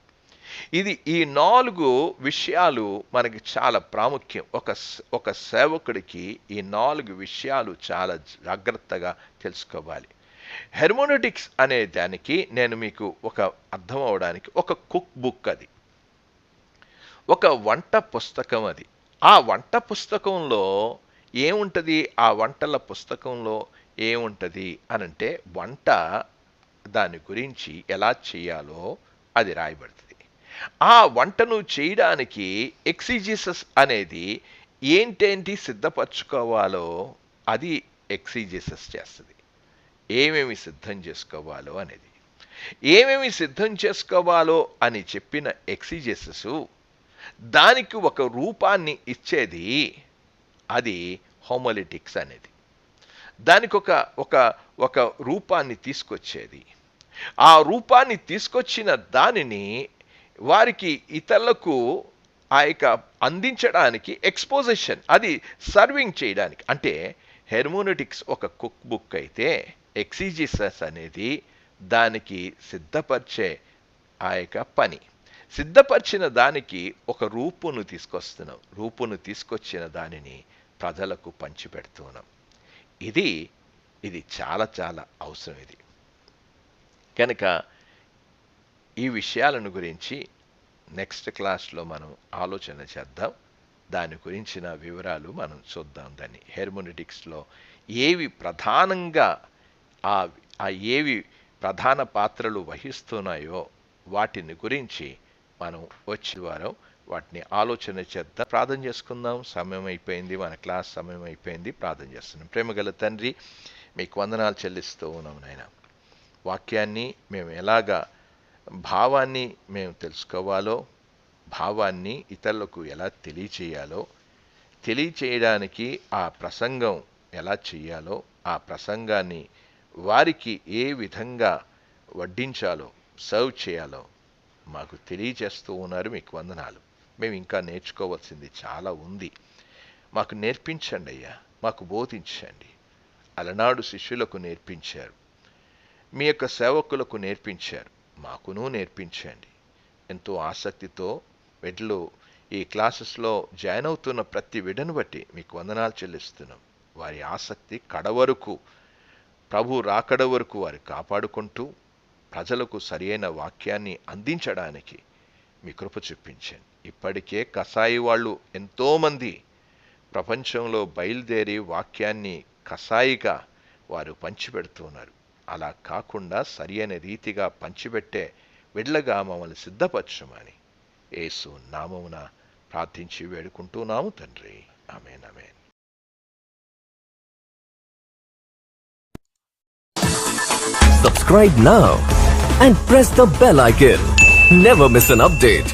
ఈ 4 విషయాలు మనకి చాలా ప్రాముఖ్యం. ఒక సేవకుడికి ఈ 4 విషయాలు చాలా జాగ్రత్తగా తెలుసుకోవాలి. హెర్మోనెటిక్స్ అనే దానికి నేను మీకు ఒక అర్థం అవడానికి ఒక కుక్ బుక్, అది ఒక వంట పుస్తకం. అది ఆ వంట పుస్తకంలో ఏముంటుంది, ఆ వంటల పుస్తకంలో ఏముంటుంది అనంటే వంట దాని గురించి ఎలా చేయాలో అది రాయబడుతుంది. ఆ వంటను చేయడానికి ఎక్సిజిసస్ అనేది ఏంటేంటి సిద్ధపరచుకోవాలో అది ఎక్సిజిసస్ చేస్తుంది. ఏమేమి సిద్ధం చేసుకోవాలో అనేది, ఏమేమి సిద్ధం చేసుకోవాలో అని చెప్పిన ఎక్సిజిసస్ దానికి ఒక రూపాన్ని ఇచ్చేది, అది హోమిలెటిక్స్ అనేది. దానికి ఒక రూపాన్ని తీసుకొచ్చేది. ఆ రూపాన్ని తీసుకొచ్చిన దానిని వారికి ఇతరులకు ఆ యొక్క అందించడానికి ఎక్స్పోజిషన్, అది సర్వింగ్ చేయడానికి. అంటే హెర్మోనెటిక్స్ ఒక కుక్ బుక్ అయితే ఎక్సిజిసస్ అనేది దానికి సిద్ధపరిచే ఆ యొక్క పని. సిద్ధపరిచిన దానికి ఒక రూపును తీసుకొస్తున్నాం, రూపును తీసుకొచ్చిన దానిని ప్రజలకు పంచిపెడుతున్నాం. ఇది చాలా చాలా అవసరం. ఇది కనుక ఈ విషయాలను గురించి నెక్స్ట్ క్లాస్లో మనం ఆలోచన చేద్దాం. దాని గురించిన వివరాలు మనం చూద్దాం. దాన్ని హెర్మోనెటిక్స్లో ఏవి ప్రధానంగా ఏవి ప్రధాన పాత్రలు వహిస్తున్నాయో వాటిని గురించి మనం వచ్చే వారం వాటిని ఆలోచన చేద్దాం. ప్రార్థన చేసుకుందాం. సమయం అయిపోయింది, మన క్లాస్ సమయం అయిపోయింది. ప్రార్థన చేస్తున్నాం. ప్రేమగల తండ్రి, మీకు వందనాలు చెల్లిస్తూ ఉన్నాం నాయన. వాక్యాన్ని మేము ఎలాగా భావాన్ని మేము తెలుసుకోవాలో, భావాన్ని ఇతరులకు ఎలా తెలియచేయాలో, తెలియచేయడానికి ఆ ప్రసంగం ఎలా చేయాలో, ఆ ప్రసంగాన్ని వారికి ఏ విధంగా వడ్డించాలో, సర్వ్ చేయాలో మాకు తెలియచేస్తూ ఉన్నారు. మీకు వందనాలు. మేము ఇంకా నేర్చుకోవాల్సింది చాలా ఉంది. మాకు నేర్పించండి అయ్యా, మాకు బోధించండి. అలనాడు శిష్యులకు నేర్పించారు, మీ యొక్క సేవకులకు నేర్పించారు, మాకును నేర్పించండి. ఎంతో ఆసక్తితో వీటిలో ఈ క్లాసెస్లో జాయిన్ అవుతున్న ప్రతి విడను బట్టి మీకు వందనాలు చెల్లిస్తున్నాం. వారి ఆసక్తి కడవరకు, ప్రభు రాకడ వరకు వారు కాపాడుకుంటూ ప్రజలకు సరియైన వాక్యాన్ని అందించడానికి మీ కృప చూపించండి. ఇప్పటికే కసాయి వాళ్ళు ఎంతోమంది ప్రపంచంలో బయలుదేరి వాక్యాన్ని కసాయిగా వారు పంచిపెడుతున్నారు. అలా కాకుండా సరియైన రీతిగా పంచిపెట్టే విడ్లగా మమ్మల్ని సిద్ధపరచమని యేసు నామమున ప్రార్థించి వేడుకుంటున్నాము తండ్రి. ఆమేన్, ఆమేన్. Subscribe now and press the bell icon. Never miss an update.